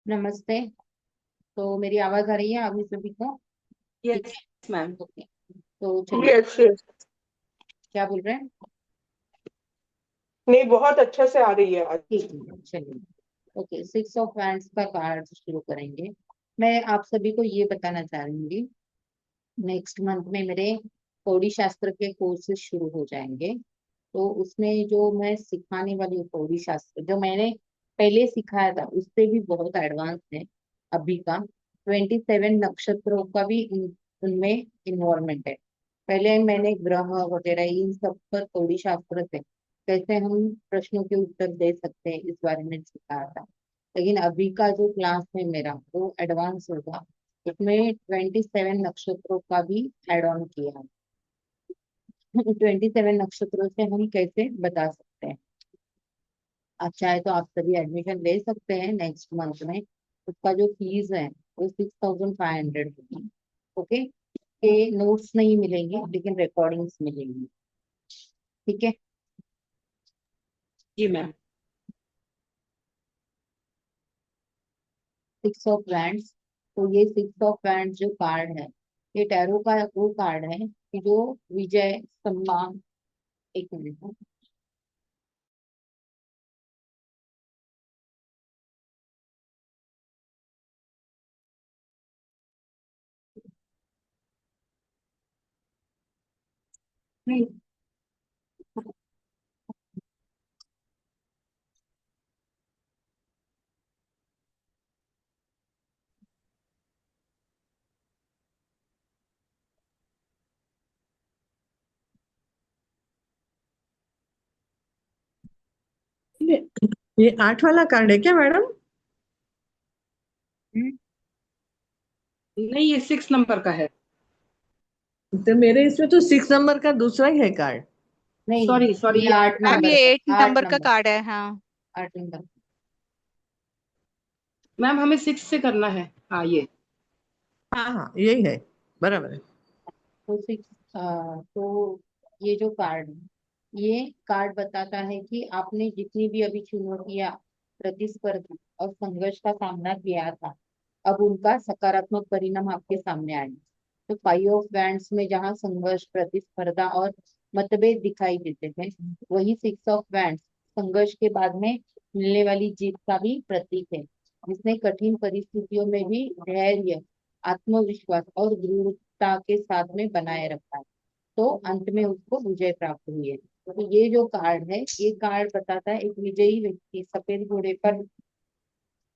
नमस्ते। तो मेरी आवाज आ रही है आप सभी को? ठीक यस है। मैम। ओके, तो चलिए। Yes yes. क्या बोल रहे हैं? नहीं, बहुत अच्छा से आ रही है आज। ठीक है, चलिए। ओके, सिक्स ऑफ वैंड्स का कार्ड शुरू करेंगे। मैं आप सभी को ये बताना चाहूंगी, नेक्स्ट मंथ में मेरे कौड़ी शास्त्र के कोर्सेज शुरू हो जाएंगे। तो उसमें जो मैं सिखाने वाली हूँ कौड़ी शास्त्र, जो मैंने पहले सिखाया था उससे भी बहुत एडवांस है अभी का। 27 नक्षत्रों का भी उनमें इन्वॉल्वमेंट है। पहले मैंने ग्रह वगैरह इन सब पर कौड़ी शास्त्र से कैसे हम प्रश्नों के उत्तर दे सकते हैं इस बारे में सिखाया था। लेकिन अभी का जो क्लास है मेरा वो एडवांस होगा। इसमें 27 नक्षत्रों का भी एड ऑन किया है। 27 नक्षत्रों से हम कैसे बता सकते हैं। आप चाहे तो आप सभी एडमिशन ले सकते हैं नेक्स्ट मंथ में। उसका जो फीस है वो 6500 होगी। ओके, ये नोट्स नहीं मिलेंगे लेकिन रिकॉर्डिंग्स मिलेंगी। ठीक है। जी मैम। Six of wands. तो ये सिक्स ऑफ वैंड्स जो कार्ड है, ये टैरो का वो कार्ड है कि जो विजय, सम्मान। एक मिनट। नहीं, ये ये 8 वाला कार्ड है क्या मैडम? नहीं, ये 6 नंबर का है। तो मेरे इसमें तो 6 नंबर का दूसरा ही है कार्ड। नहीं, सॉरी सॉरी, ये ये आठ 8 का मैम है। नंबर ये का। 8 8 नंबर का नंबर। कार्ड है। हाँ। 8 नंबर। मैम, हमें 6 से करना है। हाँ, ये। हाँ हाँ, यही है। बराबर है। तो सिक्स। तो ये जो कार्ड है, ये कार्ड बताता है कि आपने जितनी भी अभी चुनौतियां, प्रतिस्पर्धा और संघर्ष का सामना किया था, अब उनका सकारात्मक परिणाम आपके सामने आए। तो 5 ऑफ वैंड्स में जहाँ संघर्ष, प्रतिस्पर्धा और मतभेद दिखाई देते थे, वही 6 ऑफ वैंड्स संघर्ष के बाद में मिलने वाली जीत का भी प्रतीक है, जिसने कठिन परिस्थितियों में भी धैर्य, आत्मविश्वास और दृढ़ता के साथ में बनाए रखा है। तो अंत में उसको विजय प्राप्त हुई है। तो ये जो कार्ड है, ये कार्ड बताता है एक विजयी व्यक्ति सफेद घोड़े पर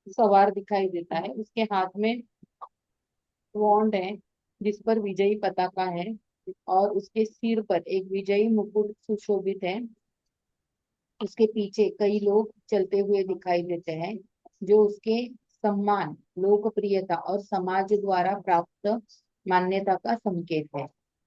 सवार दिखाई देता है। उसके हाथ में वॉन्ड है जिस पर विजयी पताका है, और उसके सिर पर एक विजयी मुकुट सुशोभित है। उसके पीछे कई लोग चलते हुए दिखाई देते हैं, जो उसके सम्मान, लोकप्रियता और समाज द्वारा प्राप्त मान्यता का संकेत है।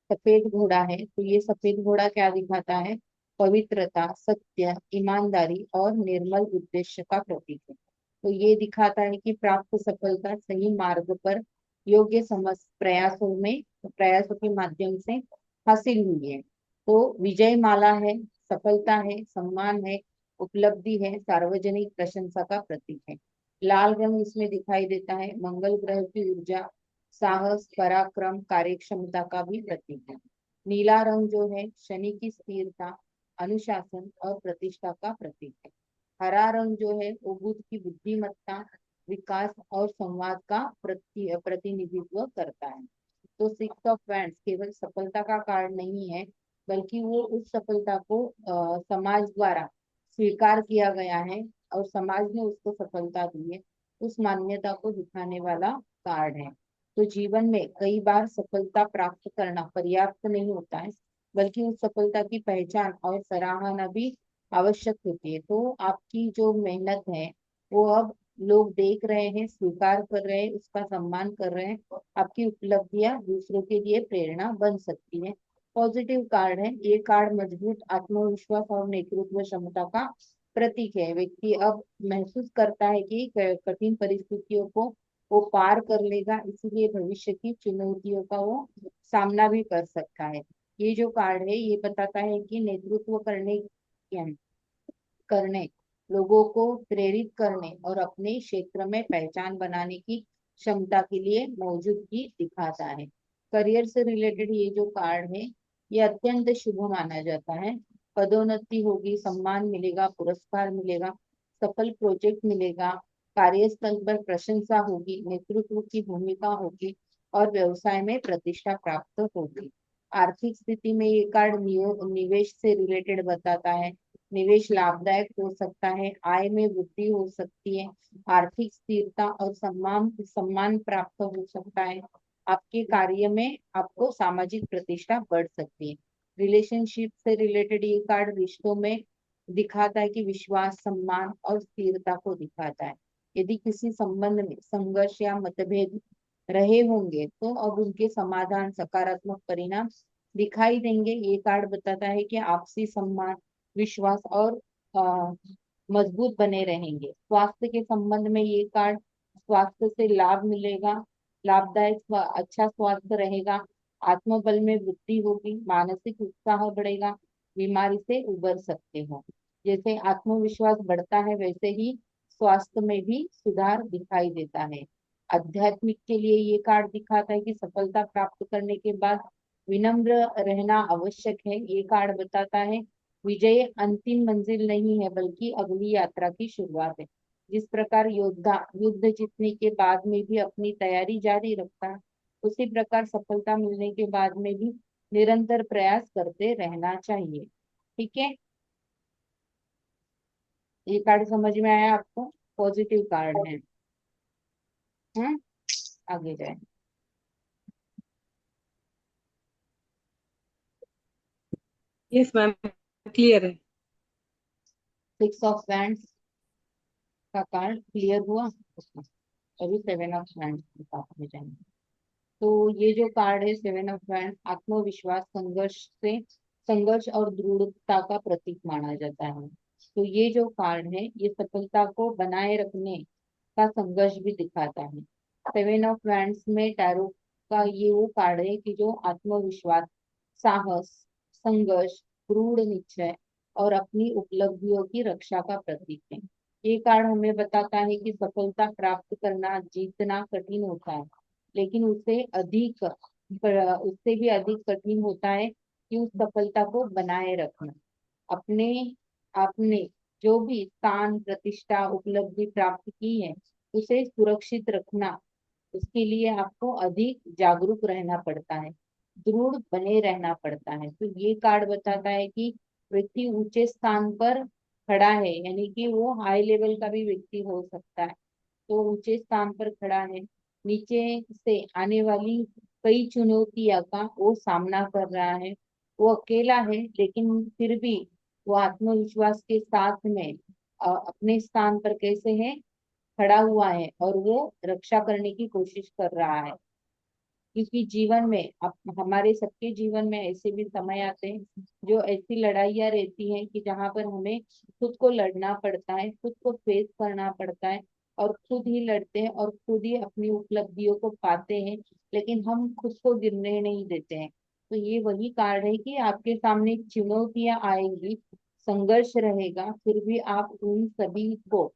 सफेद घोड़ा है, तो ये सफेद घोड़ा क्या दिखाता है? पवित्रता, सत्य, ईमानदारी और निर्मल उद्देश्य का प्रतीक है। तो ये दिखाता है कि प्राप्त सफलता सही मार्ग पर योग्य समझ प्रयासों के माध्यम से हासिल हुई है। तो विजय माला है, सफलता है, सम्मान है, उपलब्धि है, सार्वजनिक प्रशंसा का प्रतीक है। लाल रंग इसमें दिखाई देता है मंगल ग्रह की ऊर्जा, साहस, पराक्रम, कार्यक्षमता का भी प्रतीक है। नीला रंग जो है शनि की स्थिरता, अनुशासन और प्रतिष्ठा का प्रतीक है। हरा रंग जो है वो बुध की बुद्धिमत्ता, विकास और संवाद का प्रतिनिधित्व करता है। तो 6 ऑफ वैंड्स केवल सफलता का कार्ड नहीं है, बल्कि वो उस सफलता को समाज द्वारा स्वीकार किया गया है और समाज ने उसको सफलता दी है, उस मान्यता को दिखाने वाला कार्ड है। तो जीवन में कई बार सफलता प्राप्त करना पर्याप्त नहीं होता है, बल्कि उस सफलता की पहचान और सराहना भी आवश्यक होती है। तो आपकी जो मेहनत है वो अब लोग देख रहे हैं, स्वीकार कर रहे हैं, उसका सम्मान कर रहे हैं। आपकी उपलब्धियां दूसरों के लिए प्रेरणा बन सकती है। पॉजिटिव कार्ड है ये कार्ड, मजबूत आत्मविश्वास और नेतृत्व क्षमता का प्रतीक है। व्यक्ति अब महसूस करता है कि कठिन परिस्थितियों को वो पार कर लेगा, इसीलिए भविष्य की चुनौतियों का वो सामना भी कर सकता है। ये जो कार्ड है ये बताता है कि नेतृत्व करने क्या है, करने लोगों को प्रेरित करने और अपने क्षेत्र में पहचान बनाने की क्षमता के लिए मौजूदगी दिखाता है। करियर से रिलेटेड ये जो कार्ड है ये अत्यंत शुभ माना जाता है। पदोन्नति होगी, सम्मान मिलेगा, पुरस्कार मिलेगा, सफल प्रोजेक्ट मिलेगा, कार्यस्थल पर प्रशंसा होगी, नेतृत्व की भूमिका होगी और व्यवसाय में प्रतिष्ठा प्राप्त होगी। आर्थिक स्थिति में ये कार्ड निवेश से रिलेटेड बताता है। निवेश लाभदायक हो सकता है, आय में वृद्धि हो सकती है, आर्थिक स्थिरता और सम्मान सम्मान प्राप्त हो सकता है। आपके कार्य में आपको सामाजिक प्रतिष्ठा बढ़ सकती है। रिलेशनशिप से रिलेटेड ये कार्ड रिश्तों में दिखाता है कि विश्वास, सम्मान और स्थिरता को दिखाता है। यदि किसी संबंध में संघर्ष या मतभेद रहे होंगे तो अब उनके समाधान, सकारात्मक परिणाम दिखाई देंगे। ये कार्ड बताता है कि आपसी सम्मान, विश्वास और मजबूत बने रहेंगे। स्वास्थ्य के संबंध में ये कार्ड स्वास्थ्य से लाभ मिलेगा, लाभदायक अच्छा स्वास्थ्य रहेगा, आत्मबल में वृद्धि होगी, मानसिक उत्साह बढ़ेगा, बीमारी से उबर सकते हो। जैसे आत्मविश्वास बढ़ता है वैसे ही स्वास्थ्य में भी सुधार दिखाई देता है। आध्यात्मिक के लिए ये कार्ड दिखाता है कि सफलता प्राप्त करने के बाद विनम्र रहना आवश्यक है। ये कार्ड बताता है विजय अंतिम मंजिल नहीं है बल्कि अगली यात्रा की शुरुआत है। जिस प्रकार योद्धा युद्ध जीतने के बाद में भी अपनी तैयारी जारी रखता है, उसी प्रकार सफलता मिलने के बाद में भी निरंतर प्रयास करते रहना चाहिए। ठीक है, ये कार्ड समझ में आया आपको? पॉजिटिव कार्ड है। आगे जाए। यस मैम, क्लियर है। 6 ऑफ वैंड्स का कार्ड क्लियर हुआ? अभी 7 ऑफ वैंड्स के साथ में जाएंगे। तो ये जो कार्ड है 7 ऑफ वैंड्स, आत्मविश्वास, संघर्ष और दृढ़ता का प्रतीक माना जाता है। तो ये जो कार्ड है ये सफलता को बनाए रखने का संघर्ष भी दिखाता है। 7 ऑफ वैंड्स में टैरो का ये वो कार्ड है कि जो आत्मविश्वास, साहस, संघर्ष, दृढ़ निश्चय और अपनी उपलब्धियों की रक्षा का प्रतीक है। ये कार्ड हमें बताता है कि सफलता प्राप्त करना, जीतना कठिन होता है, लेकिन उससे भी अधिक कठिन होता है कि उस सफलता को बनाए रखना। अपने आपने जो भी स्थान, प्रतिष्ठा, उपलब्धि प्राप्त की है उसे सुरक्षित रखना, उसके लिए आपको अधिक जागरूक रहना पड़ता है, दृढ़ बने रहना पड़ता है। तो ये कार्ड बताता है कि व्यक्ति ऊंचे स्थान पर खड़ा है, यानी कि वो हाई लेवल का भी व्यक्ति हो सकता है, तो ऊंचे स्थान पर खड़ा है, नीचे से आने वाली कई चुनौतियां का वो सामना कर रहा है। वो अकेला है लेकिन फिर भी वो आत्मविश्वास के साथ में अपने स्थान पर कैसे है, खड़ा हुआ है और वो रक्षा करने की कोशिश कर रहा है। क्योंकि जीवन में हमारे सबके जीवन में ऐसे भी समय आते हैं जो ऐसी लड़ाइयाँ रहती हैं कि जहाँ पर हमें खुद को लड़ना पड़ता है, खुद को फेस करना पड़ता है और खुद ही लड़ते हैं और खुद ही अपनी उपलब्धियों को पाते हैं, लेकिन हम खुद को गिरने नहीं देते हैं। तो ये वही कार्ड है कि आपके सामने चुनौतियां आएंगी, संघर्ष रहेगा, फिर भी आप उन सभी को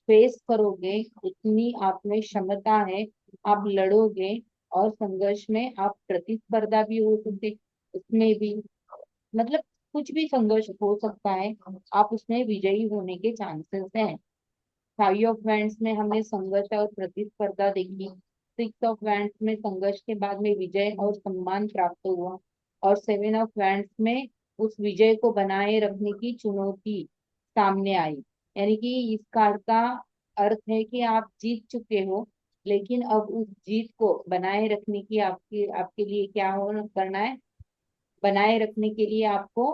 फेस करोगे, इतनी आप में क्षमता है, आप लड़ोगे और संघर्ष में आप प्रतिस्पर्धा भी हो सकते, उसमें भी मतलब कुछ भी संघर्ष हो सकता है, आप उसमें विजयी होने के चांसेस हैं। 5 ऑफ वैंड्स में हमने संघर्ष और प्रतिस्पर्धा देखी, 6 ऑफ वैंड्स में संघर्ष के बाद में विजय और सम्मान प्राप्त हुआ, और 7 ऑफ वैंड्स में उस विजय को बनाए रखने की चुनौती सामने आई। यानी कि इस कार्ड का अर्थ है कि आप जीत चुके हो, लेकिन अब उस जीत को बनाए रखने की आपकी आपके लिए क्या हो करना है, बनाए रखने के लिए आपको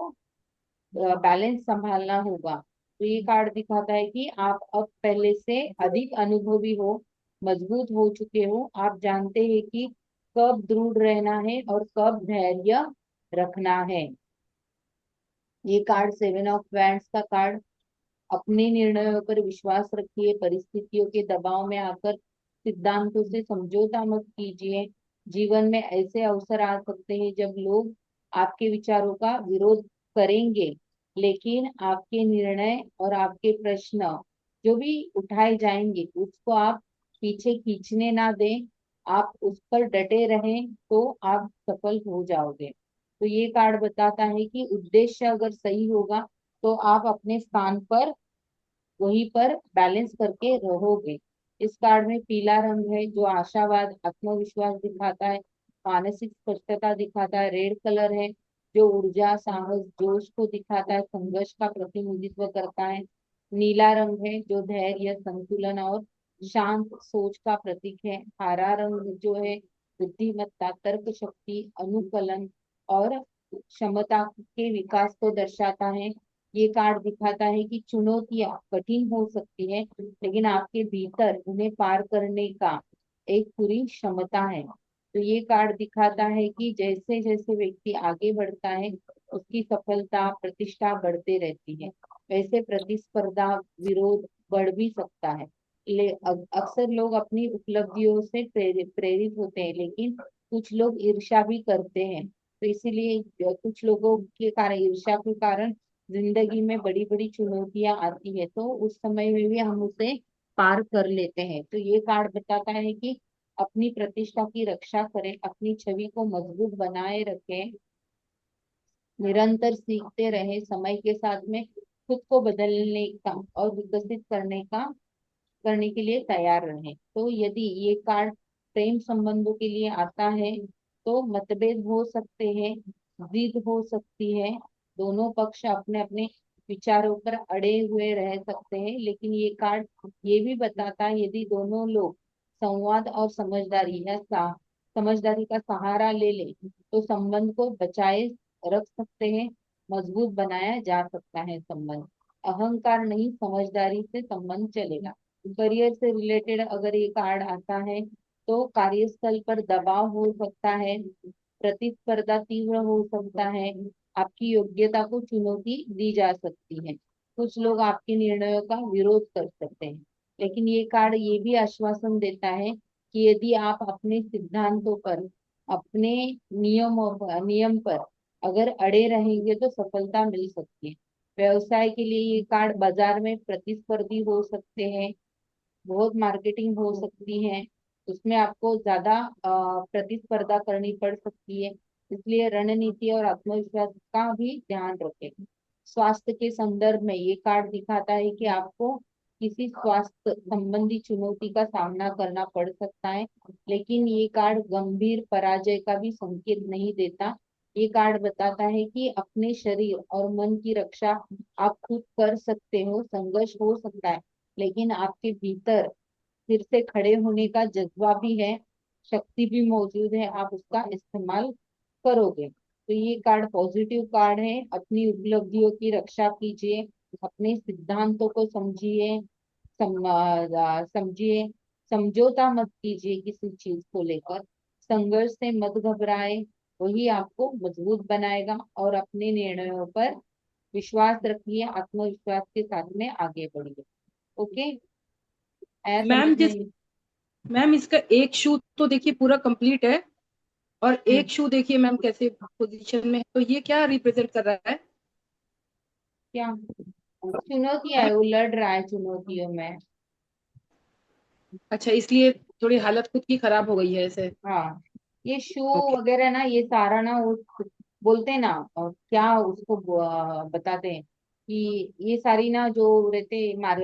बैलेंस संभालना होगा। तो ये कार्ड दिखाता है कि आप अब पहले से अधिक अनुभवी हो, मजबूत हो चुके हो, आप जानते हैं कि कब दृढ़ रहना है और कब धैर्य रखना है। ये कार्ड 7 ऑफ वैंड्स का कार्ड, अपने निर्णयों पर विश्वास रखिए, परिस्थितियों के दबाव में आकर सिद्धांतों से समझौता मत कीजिए। जीवन में ऐसे अवसर आ सकते हैं जब लोग आपके विचारों का विरोध करेंगे, लेकिन आपके निर्णय और आपके प्रश्न जो भी उठाए जाएंगे उसको आप पीछे खींचने ना दें। आप उस पर डटे रहें तो आप सफल हो जाओगे। तो ये कार्ड बताता है कि उद्देश्य अगर सही होगा तो आप अपने स्थान पर वहीं पर बैलेंस करके रहोगे। इस कार्ड में पीला रंग है जो आशावाद, आत्मविश्वास दिखाता है, मानसिक स्पष्टता दिखाता है। रेड कलर है जो ऊर्जा, साहस, जोश को दिखाता है, संघर्ष का प्रतिनिधित्व करता है। नीला रंग है जो धैर्य, संतुलन और शांत सोच का प्रतीक है। हरा रंग जो है बुद्धिमत्ता, तर्क शक्ति, अनुकलन और क्षमता के विकास को दर्शाता है। ये कार्ड दिखाता है कि चुनौतियां कठिन हो सकती है लेकिन आपके भीतर उन्हें पार करने का एक पूरी क्षमता है। तो ये कार्ड दिखाता है कि जैसे जैसे व्यक्ति आगे बढ़ता है उसकी सफलता, प्रतिष्ठा बढ़ते रहती है। वैसे प्रतिस्पर्धा, विरोध बढ़ भी सकता है। अक्सर लोग अपनी उपलब्धियों से प्रेरित होते हैं लेकिन कुछ लोग ईर्ष्या भी करते हैं। तो इसीलिए कुछ लोगों के कारण, ईर्ष्या के कारण जिंदगी में बड़ी बड़ी चुनौतियां आती है तो उस समय में भी हम उसे पार कर लेते हैं। तो ये कार्ड बताता है कि अपनी प्रतिष्ठा की रक्षा करें, अपनी छवि को मजबूत बनाए रखें, निरंतर सीखते रहे, समय के साथ में खुद को बदलने का और विकसित करने के लिए तैयार रहें। तो यदि ये कार्ड प्रेम संबंधों के लिए आता है तो मतभेद हो सकते हैं, जिद हो सकती है, दोनों पक्ष अपने अपने विचारों पर अड़े हुए रह सकते हैं। लेकिन ये कार्ड ये भी बताता है यदि दोनों लोग संवाद और समझदारी का सहारा ले ले तो संबंध को बचाए रख सकते हैं, मजबूत बनाया जा सकता है संबंध। अहंकार नहीं, समझदारी से संबंध चलेगा। करियर से रिलेटेड अगर ये कार्ड आता है तो कार्यस्थल पर दबाव हो सकता है, प्रतिस्पर्धा तीव्र हो सकता है, आपकी योग्यता को चुनौती दी जा सकती है, कुछ लोग आपके निर्णयों का विरोध कर सकते हैं। लेकिन ये कार्ड ये भी आश्वासन देता है कि यदि आप अपने सिद्धांतों पर, अपने नियम पर अगर अड़े रहेंगे तो सफलता मिल सकती है। व्यवसाय के लिए ये कार्ड बाजार में प्रतिस्पर्धी हो सकते हैं, बहुत मार्केटिंग हो सकती है, उसमें आपको ज्यादा प्रतिस्पर्धा करनी पड़ सकती है। इसलिए रणनीति और आत्मविश्वास का भी ध्यान रखें। स्वास्थ्य के संदर्भ में ये कार्ड दिखाता है कि आपको किसी स्वास्थ्य संबंधी चुनौती का सामना करना पड़ सकता है, लेकिन ये कार्ड गंभीर पराजय का भी संकेत नहीं देता। ये कार्ड बताता है कि अपने शरीर और मन की रक्षा आप खुद कर सकते हो। संघर्ष हो सकता है लेकिन आपके भीतर फिर से खड़े होने का जज्बा भी है, शक्ति भी मौजूद है, आप उसका इस्तेमाल करोगे। तो ये कार्ड पॉजिटिव कार्ड है। अपनी उपलब्धियों की रक्षा कीजिए, अपने सिद्धांतों को समझिए, समझिए, समझौता मत कीजिए किसी चीज को लेकर, संघर्ष से मत घबराए, वही आपको मजबूत बनाएगा। और अपने निर्णयों पर विश्वास रखिए, आत्मविश्वास के साथ में आगे बढ़िए। ओके, आया समझ मैम जिस में? मैम इसका एक शू तो देखिए पूरा कंप्लीट है, और हम्म, एक शू देखिए मैम कैसे पोजीशन में है, तो ये क्या रिप्रेजेंट कर रहा है? क्या चुनौतियां है, वो लड़ रहा है चुनौतियों में। अच्छा, इसलिए थोड़ी हालत खुद की खराब हो गई है ऐसे? हाँ, ये शू ओके। वगैरह ना, ये सारा ना वो बोलते हैं ना, क्या उसको बताते हैं कि ये सारी ना जो रहते मार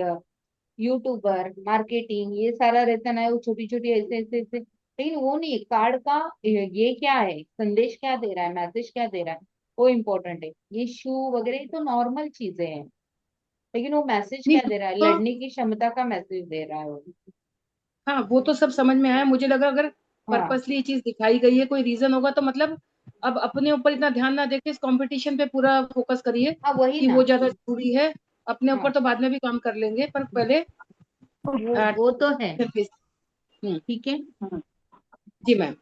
यूट्यूबर, मार्केटिंग, ये सारा रहता ना, वो छोटी छोटी ऐसे ऐसे ऐसे, लेकिन वो नहीं, कार्ड का ये क्या है, संदेश क्या दे रहा है, मैसेज क्या दे रहा है, वो इम्पोर्टेंट है। ये शू वगैरह ये तो नॉर्मल चीजें हैं, लेकिन वो मैसेज नहीं क्या दे रहा है, तो, लड़ने की क्षमता का मैसेज दे रहा है वो। हाँ वो तो सब समझ में आया, मुझे लगा अगर हाँ, पर्पसली ये चीज दिखाई गई है कोई रीजन होगा तो मतलब अब अपने ऊपर इतना ध्यान ना देके इस कंपटीशन पे पूरा फोकस करिए हाँ वही कि ना। वो ज्यादा जरूरी है। अपने ऊपर हाँ, तो बाद में भी काम कर लेंगे, पर पहले वो तो है, हम्म। ठीक है। जी मैम।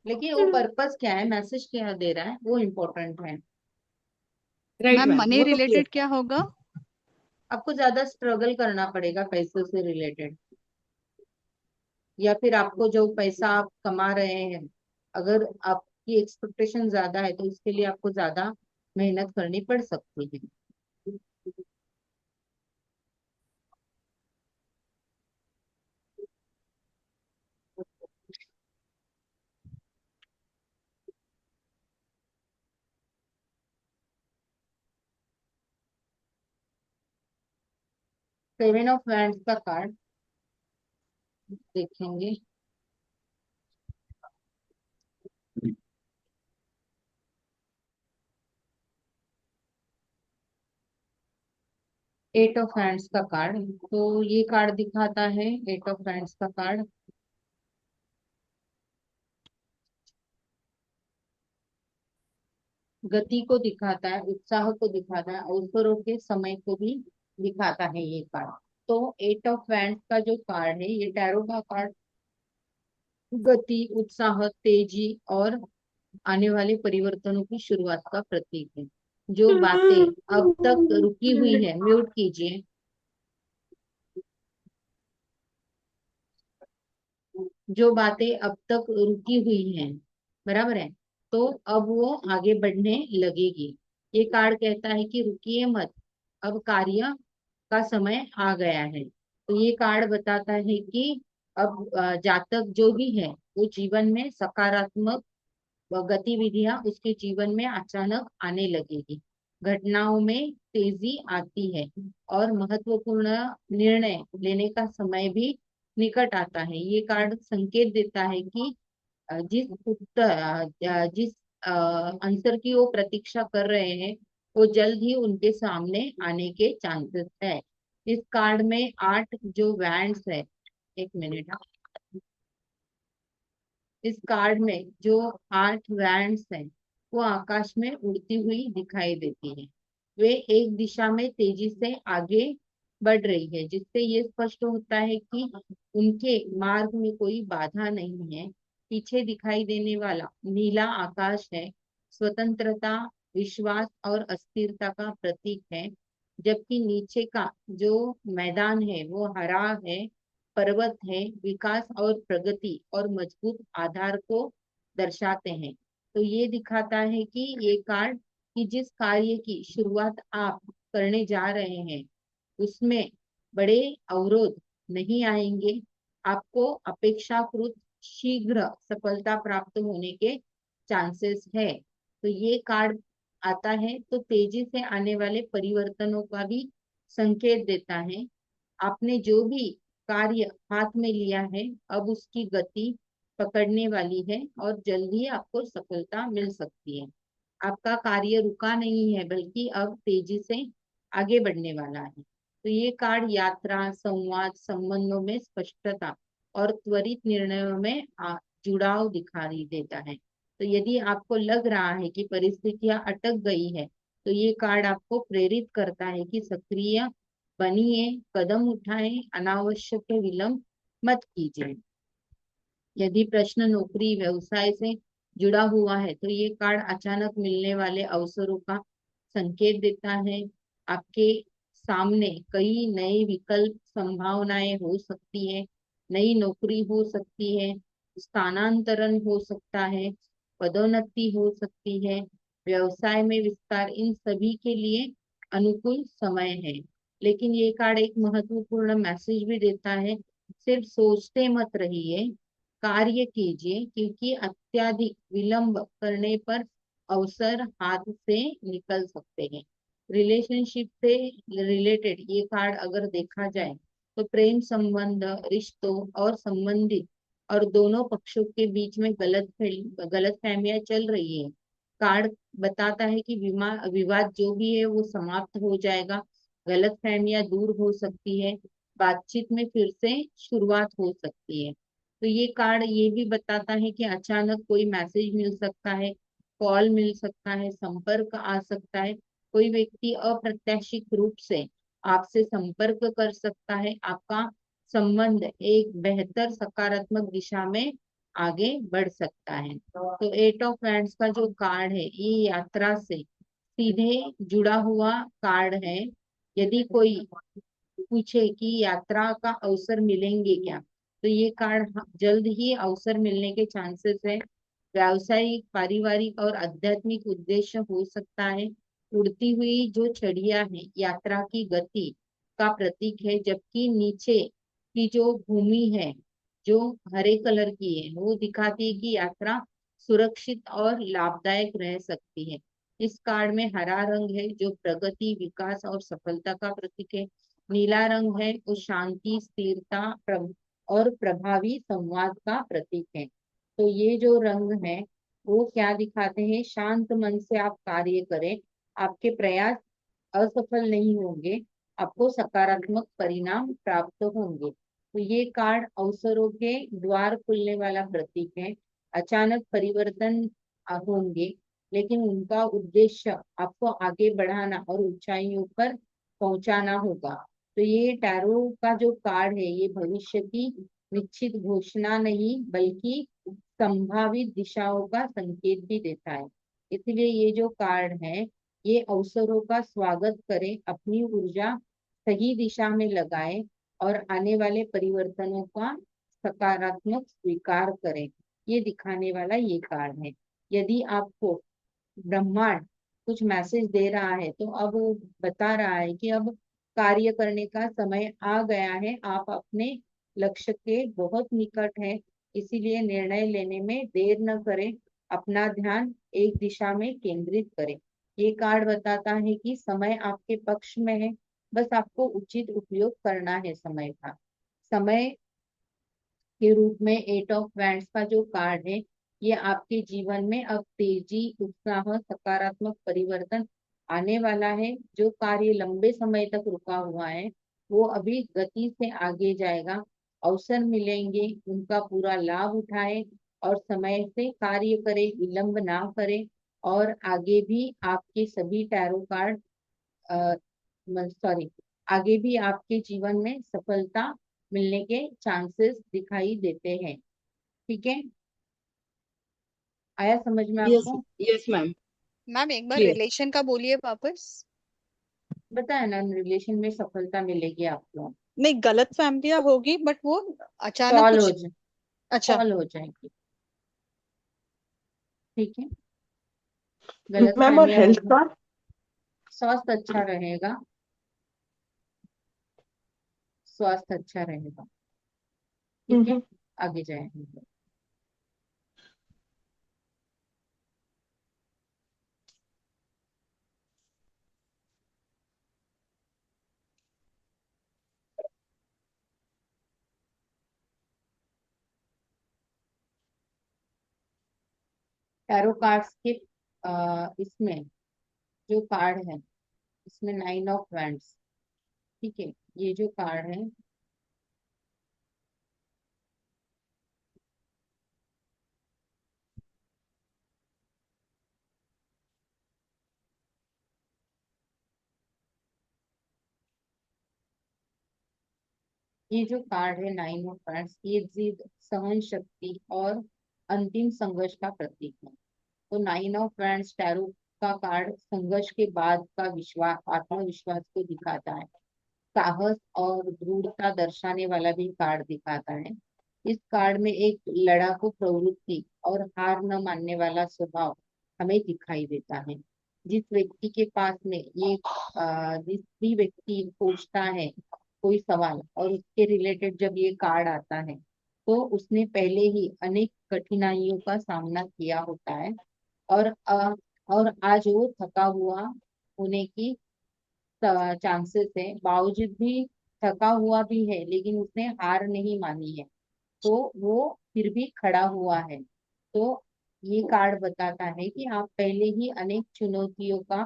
लेकिन वो पर्पस क्या है, मैसेज क्या दे रहा है, वो इम्पोर्टेंट है। राइट मैम मैम, मनी वो तो क्लियर। रिलेटेड क्या होगा? आपको ज्यादा स्ट्रगल करना पड़ेगा पैसों से रिलेटेड, या फिर आपको जो पैसा आप कमा रहे हैं, अगर आपकी एक्सपेक्टेशन ज्यादा है तो उसके लिए आपको ज्यादा मेहनत करनी पड़ सकती है। 7 ऑफ वैंड्स का कार्ड देखेंगे। एट ऑफ हैंड्स का कार्ड, तो ये कार्ड दिखाता है, एट ऑफ हैंड्स का कार्ड गति को दिखाता है, उत्साह को दिखाता है, अवसरों के समय को भी दिखाता है ये कार्ड। तो एट ऑफ वैंड्स का जो कार्ड है, ये टैरो का कार्ड गति, उत्साह, तेजी और आने वाले परिवर्तनों की शुरुआत का प्रतीक है। जो बातें अब तक रुकी हुई है, म्यूट कीजिए, जो बातें अब तक रुकी हुई हैं, बराबर है, तो अब वो आगे बढ़ने लगेगी। ये कार्ड कहता है कि रुकिए मत, अब कार्य का समय आ गया है। तो ये कार्ड बताता है कि अब जातक जो भी है वो जीवन में सकारात्मक गतिविधियां उसके जीवन में अचानक आने लगेगी, घटनाओं में तेजी आती है और महत्वपूर्ण निर्णय लेने का समय भी निकट आता है। ये कार्ड संकेत देता है कि जिस आंसर की वो प्रतीक्षा कर रहे हैं वो जल्द ही उनके सामने आने के चांसेस है। इस कार्ड में 8 जो वैंड्स है, एक मिनट, इस कार्ड में जो 8 वैंड्स हैं वो आकाश में उड़ती हुई दिखाई देती है। वे एक दिशा में तेजी से आगे बढ़ रही है, जिससे ये स्पष्ट होता है कि उनके मार्ग में कोई बाधा नहीं है। पीछे दिखाई देने वाला नीला आकाश है, स्वतंत्रता, विश्वास और अस्थिरता का प्रतीक है, जबकि नीचे का जो मैदान है वो हरा है, पर्वत है, विकास और प्रगति और मजबूत आधार को दर्शाते हैं। तो ये दिखाता है कि ये कार्ड कि जिस कार्य की शुरुआत आप करने जा रहे हैं उसमें बड़े अवरोध नहीं आएंगे, आपको अपेक्षाकृत शीघ्र सफलता प्राप्त होने के चांसेस है। तो ये कार्ड आता है तो तेजी से आने वाले परिवर्तनों का भी संकेत देता है। आपने जो भी कार्य हाथ में लिया है अब उसकी गति पकड़ने वाली है और जल्द ही आपको सफलता मिल सकती है। आपका कार्य रुका नहीं है बल्कि अब तेजी से आगे बढ़ने वाला है। तो ये कार्ड यात्रा, संवाद, संबंधों में स्पष्टता और त्वरित निर्णयों में जुड़ाव दिखाई देता है। तो यदि आपको लग रहा है कि परिस्थितियां अटक गई है तो ये कार्ड आपको प्रेरित करता है कि सक्रिय बनिए, कदम उठाएं, अनावश्यक विलंब मत कीजिए। यदि प्रश्न नौकरी, व्यवसाय से जुड़ा हुआ है तो ये कार्ड अचानक मिलने वाले अवसरों का संकेत देता है। आपके सामने कई नए विकल्प, संभावनाएं हो सकती है, नई नौकरी हो सकती है, स्थानांतरण हो सकता है, पदोन्नति हो सकती है, व्यवसाय में विस्तार, इन सभी के लिए अनुकूल समय है। लेकिन ये कार्ड एक महत्वपूर्ण मैसेज भी देता है, सिर्फ सोचते मत रहिए, कार्य कीजिए, क्योंकि अत्यधिक विलंब करने पर अवसर हाथ से निकल सकते हैं। रिलेशनशिप से रिलेटेड ये कार्ड अगर देखा जाए तो प्रेम संबंध, रिश्तों और संबंधित और दोनों पक्षों के बीच में गलत फहमियां चल रही है। कार्ड बताता है कि विवाद जो भी है वो समाप्त हो जाएगा, गलत फहमियां दूर हो सकती है, बातचीत में फिर से शुरुआत हो सकती है। तो ये कार्ड ये भी बताता है कि अचानक कोई मैसेज मिल सकता है, कॉल मिल सकता है, संपर्क आ सकता है, कोई व्यक्ति अप्रत्याशित रूप से आपसे संपर्क कर सकता है, आपका संबंध एक बेहतर सकारात्मक दिशा में आगे बढ़ सकता है। तो 8 ऑफ वैंड्स का जो कार्ड है ये यात्रा से सीधे जुड़ा हुआ कार्ड है। यदि कोई पूछे कि यात्रा का अवसर मिलेंगे क्या, तो ये कार्ड जल्द ही अवसर मिलने के चांसेस है। व्यावसायिक, पारिवारिक और आध्यात्मिक उद्देश्य हो सकता है, उड़ती हुई जो चिड़िया है यात्रा की गति का प्रतीक है, जबकि नीचे की जो भूमि है जो हरे कलर की है वो दिखाती है कि यात्रा सुरक्षित और लाभदायक रह सकती है। इस कार्ड में हरा रंग है जो प्रगति, विकास और सफलता का प्रतीक है। नीला रंग है वो शांति, स्थिरता और प्रभावी संवाद का प्रतीक है। तो ये जो रंग है वो क्या दिखाते हैं? शांत मन से आप कार्य करें, आपके प्रयास असफल नहीं होंगे, आपको सकारात्मक परिणाम प्राप्त होंगे। तो ये कार्ड अवसरों के द्वार खुलने वाला प्रतीक है। अचानक परिवर्तन होंगे, लेकिन उनका उद्देश्य आपको आगे बढ़ाना और ऊंचाइयों पर पहुंचाना होगा। तो ये टैरो का जो कार्ड है ये भविष्य की निश्चित घोषणा नहीं बल्कि संभावित दिशाओं का संकेत भी देता है। इसलिए ये जो कार्ड है ये अवसरों का स्वागत करें, अपनी ऊर्जा सही दिशा में लगाएं और आने वाले परिवर्तनों का सकारात्मक स्वीकार करें। ये दिखाने वाला ये कार्ड है। यदि आपको ब्रह्मांड कुछ मैसेज दे रहा है तो अब वो बता रहा है कि अब कार्य करने का समय आ गया है, आप अपने लक्ष्य के बहुत निकट है, इसीलिए निर्णय लेने में देर न करें, अपना ध्यान एक दिशा में केंद्रित करें। ये कार्ड बताता है कि समय आपके पक्ष में है, बस आपको उचित उपयोग करना है समय का। समय के रूप में 8 ऑफ वैंड्स का जो कार्ड है ये आपके जीवन में अब तेजी, उत्साह, सकारात्मक परिवर्तन आने वाला है। जो कार्य लंबे समय तक रुका हुआ है वो अभी गति से आगे जाएगा। अवसर मिलेंगे, उनका पूरा लाभ उठाए और समय से कार्य करे, विलंब ना करे। और आगे भी आपके सभी टैरो कार्ड सॉरी आगे भी आपके जीवन में सफलता मिलने के चांसेस दिखाई देते हैं। ठीक है, आया समझ में यस, आपको? यस मैम, मैम एक बार क्लियर। रिलेशन का बोलिए वापस। बताया ना, रिलेशन में सफलता मिलेगी आपको। नहीं, गलत फैमिलियां होगी बट वो अचानक सॉल्व हो कुछ। जाए, अच्छा। सॉल्व हो जाएगी। ठीक है, गलत मैम और फहमियां हेल्थ होगी, का? स्वास्थ्य अच्छा रहेगा, स्वास्थ्य अच्छा रहेगा। ठीक है, आगे जाएंगे। टैरो कार्ड्स के इसमें जो कार्ड है इसमें 9 ऑफ वैंड्स। ठीक है, ये जो कार्ड है ये जो कार्ड है 9 ऑफ वैंड्स, ये जिद, सहन शक्ति और अंतिम संघर्ष का प्रतीक है। तो 9 ऑफ वैंड्स टैरो का कार्ड संघर्ष के बाद का विश्वास, आत्मविश्वास को दिखाता है। साहस और दृढ़ता दर्शाने वाला भी कार्ड दिखाता है। इस कार्ड में एक लड़ाकू प्रवृत्ति और हार न मानने वाला स्वभाव हमें दिखाई देता है। जिस व्यक्ति के पास में ये जिस भी व्यक्ति पूछता है कोई सवाल और उसके रिलेटेड जब ये कार्ड आता है तो उसने पहले ही अनेक कठिनाइयों का सामना किया होता है। और और आज वो थका हुआ होने की चांसेस है, बावजूद भी थका हुआ भी है लेकिन उसने हार नहीं मानी है, तो वो फिर भी खड़ा हुआ है। तो ये कार्ड बताता है कि आप पहले ही अनेक चुनौतियों का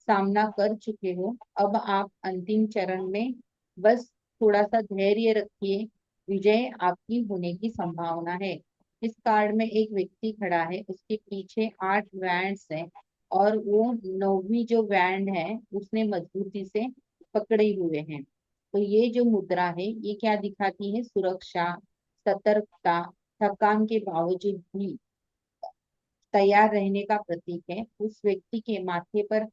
सामना कर चुके हो, अब आप अंतिम चरण में बस थोड़ा सा धैर्य रखिए, विजय आपकी होने की संभावना है। इस कार्ड में एक व्यक्ति खड़ा है, उसके पीछे 8 वैंड्स हैं और वो 9वीं जो वैंड है उसने मजबूती से पकड़े हुए हैं। तो ये जो मुद्रा है ये क्या दिखाती है? सुरक्षा, सतर्कता, थकान के बावजूद भी तैयार रहने का प्रतीक है। उस व्यक्ति के माथे पर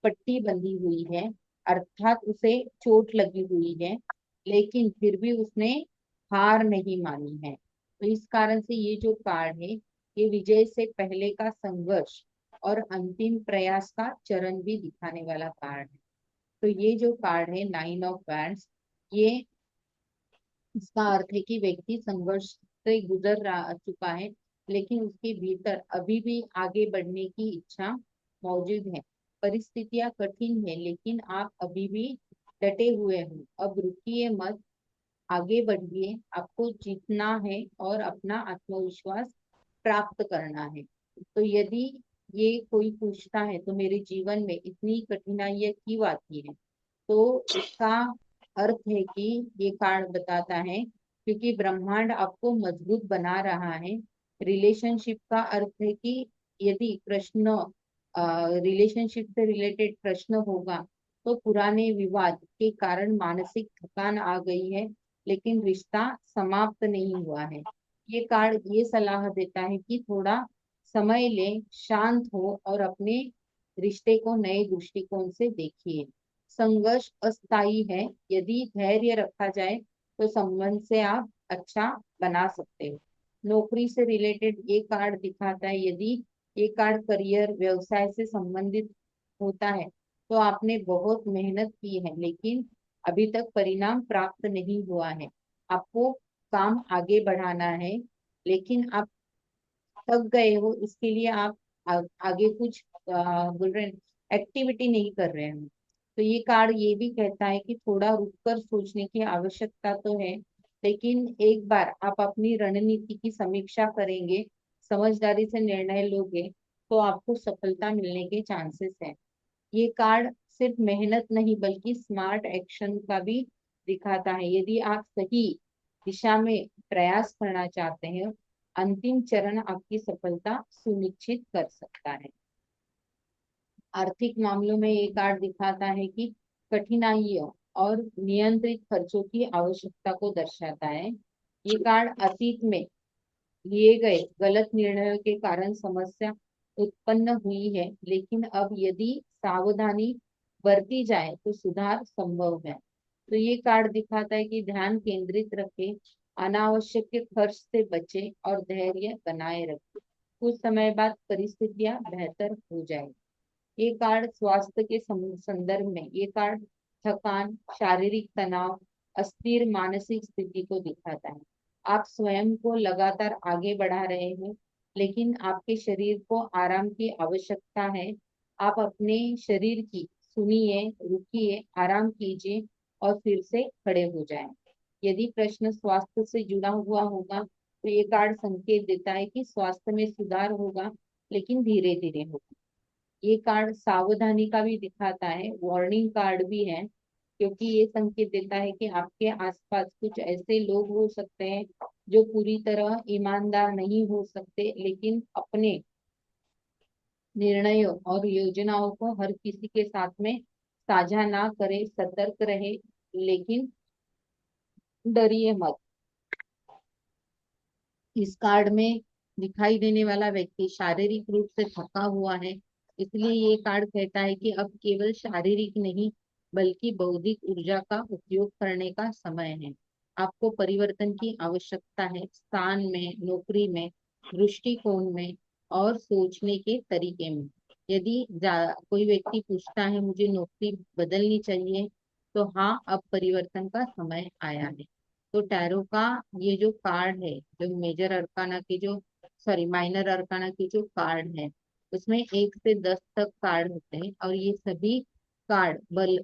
पट्टी बंधी हुई है, अर्थात उसे चोट लगी हुई है, लेकिन फिर भी उसने हार नहीं मानी है। तो इस कारण से ये जो कार्ड है ये विजय से पहले का संघर्ष और अंतिम प्रयास का चरण भी दिखाने वाला कार्ड है। तो ये जो कार्ड है 9 ऑफ वैंड्स, ये इसका अर्थ है कि व्यक्ति संघर्ष से गुजर रहा चुका है, लेकिन उसके भीतर अभी भी आगे बढ़ने की इच्छा मौजूद है। परिस्थितियां कठिन है, लेकिन आप अभी भी डटे हुए हो। अब रुकिए मत, आगे बढ़िए। आपको जीतना है और अपना आत्मविश्वास प्राप्त करना है। तो यदि ये कोई पूछता है तो मेरे जीवन में इतनी कठिनाइयां क्यों आती है, तो इसका अर्थ है कि ये कार्ड बताता है क्योंकि ब्रह्मांड आपको मजबूत बना रहा है। रिलेशनशिप का अर्थ है कि यदि प्रश्न रिलेशनशिप से रिलेटेड प्रश्न होगा तो पुराने विवाद के कारण मानसिक थकान आ गई है, लेकिन रिश्ता समाप्त नहीं हुआ है। ये कार्ड ये सलाह देता है कि थोड़ा समय ले, शांत हो और अपने रिश्ते को नए दृष्टिकोण से देखिए। संघर्ष अस्थायी है, यदि धैर्य रखा जाए तो संबंध से आप अच्छा बना सकते हो। नौकरी से रिलेटेड ये कार्ड दिखाता है, यदि ये कार्ड करियर व्यवसाय से संबंधित होता है तो आपने बहुत मेहनत की है, लेकिन अभी तक परिणाम प्राप्त नहीं हुआ है। आपको काम आगे बढ़ाना है, लेकिन आप थक गए हो, इसके लिए आप आगे कुछ बोल रहे एक्टिविटी नहीं कर रहे हैं। तो ये कार्ड ये भी कहता है कि थोड़ा रुककर सोचने की आवश्यकता तो है, लेकिन एक बार आप अपनी रणनीति की समीक्षा करेंगे, समझदारी से निर्णय लोगे, तो आपको सफलता मिलने के चांसेस है। ये कार्ड सिर्फ मेहनत नहीं बल्कि स्मार्ट एक्शन का भी दिखाता है। यदि आप सही दिशा में प्रयास करना चाहते हैं, अंतिम चरण आपकी सफलता सुनिश्चित कर सकता है। आर्थिक मामलों में ये कार्ड दिखाता है कि कठिनाइयों और नियंत्रित खर्चों की आवश्यकता को दर्शाता है। ये कार्ड अतीत में लिए गए गलत निर्णयों के कारण समस्या उत्पन्न हुई है, लेकिन अब यदि सावधानी बरती जाए तो सुधार संभव है। तो ये कार्ड दिखाता है कि ध्यान केंद्रित रखें, अनावश्यक खर्च से बचें और धैर्य बनाए रखें। कुछ समय बाद परिस्थितियां बेहतर हो जाएगी। ये कार्ड स्वास्थ्य के संदर्भ में ये कार्ड थकान, शारीरिक तनाव, अस्थिर मानसिक स्थिति को दिखाता है। आप स्वयं को लगातार आगे बढ़ा रहे हैं, लेकिन आपके शरीर को आराम की आवश्यकता है। आप अपने शरीर की सुनिए, रुकिए, आराम कीजिए और फिर से खड़े हो जाएं। यदि प्रश्न स्वास्थ्य से जुड़ा हुआ होगा तो ये कार्ड संकेत देता है कि स्वास्थ्य में सुधार होगा, लेकिन धीरे धीरे होगा। ये कार्ड सावधानी का भी दिखाता है, वार्निंग कार्ड भी है, क्योंकि ये संकेत देता है कि आपके आसपास कुछ ऐसे लोग हो सकते हैं जो पूरी तरह ईमानदार नहीं हो सकते, लेकिन अपने निर्णयों और योजनाओं को हर किसी के साथ में साझा ना करें। सतर्क रहे, लेकिन डरिए मत। इस कार्ड में दिखाई देने वाला व्यक्ति शारीरिक रूप से थका हुआ है, इसलिए ये कार्ड कहता है कि अब केवल शारीरिक नहीं बल्कि बौद्धिक ऊर्जा का उपयोग करने का समय है। आपको परिवर्तन की आवश्यकता है, स्थान में, नौकरी में, दृष्टिकोण में और सोचने के तरीके में। यदि कोई व्यक्ति पूछता है मुझे नौकरी बदलनी चाहिए, तो हाँ, अब परिवर्तन का समय आया है। तो टैरो का ये जो कार्ड है, जो मेजर अरकाना के जो सॉरी माइनर अरकाना के जो कार्ड है, उसमें 1 से 10 तक कार्ड होते हैं और ये सभी कार्ड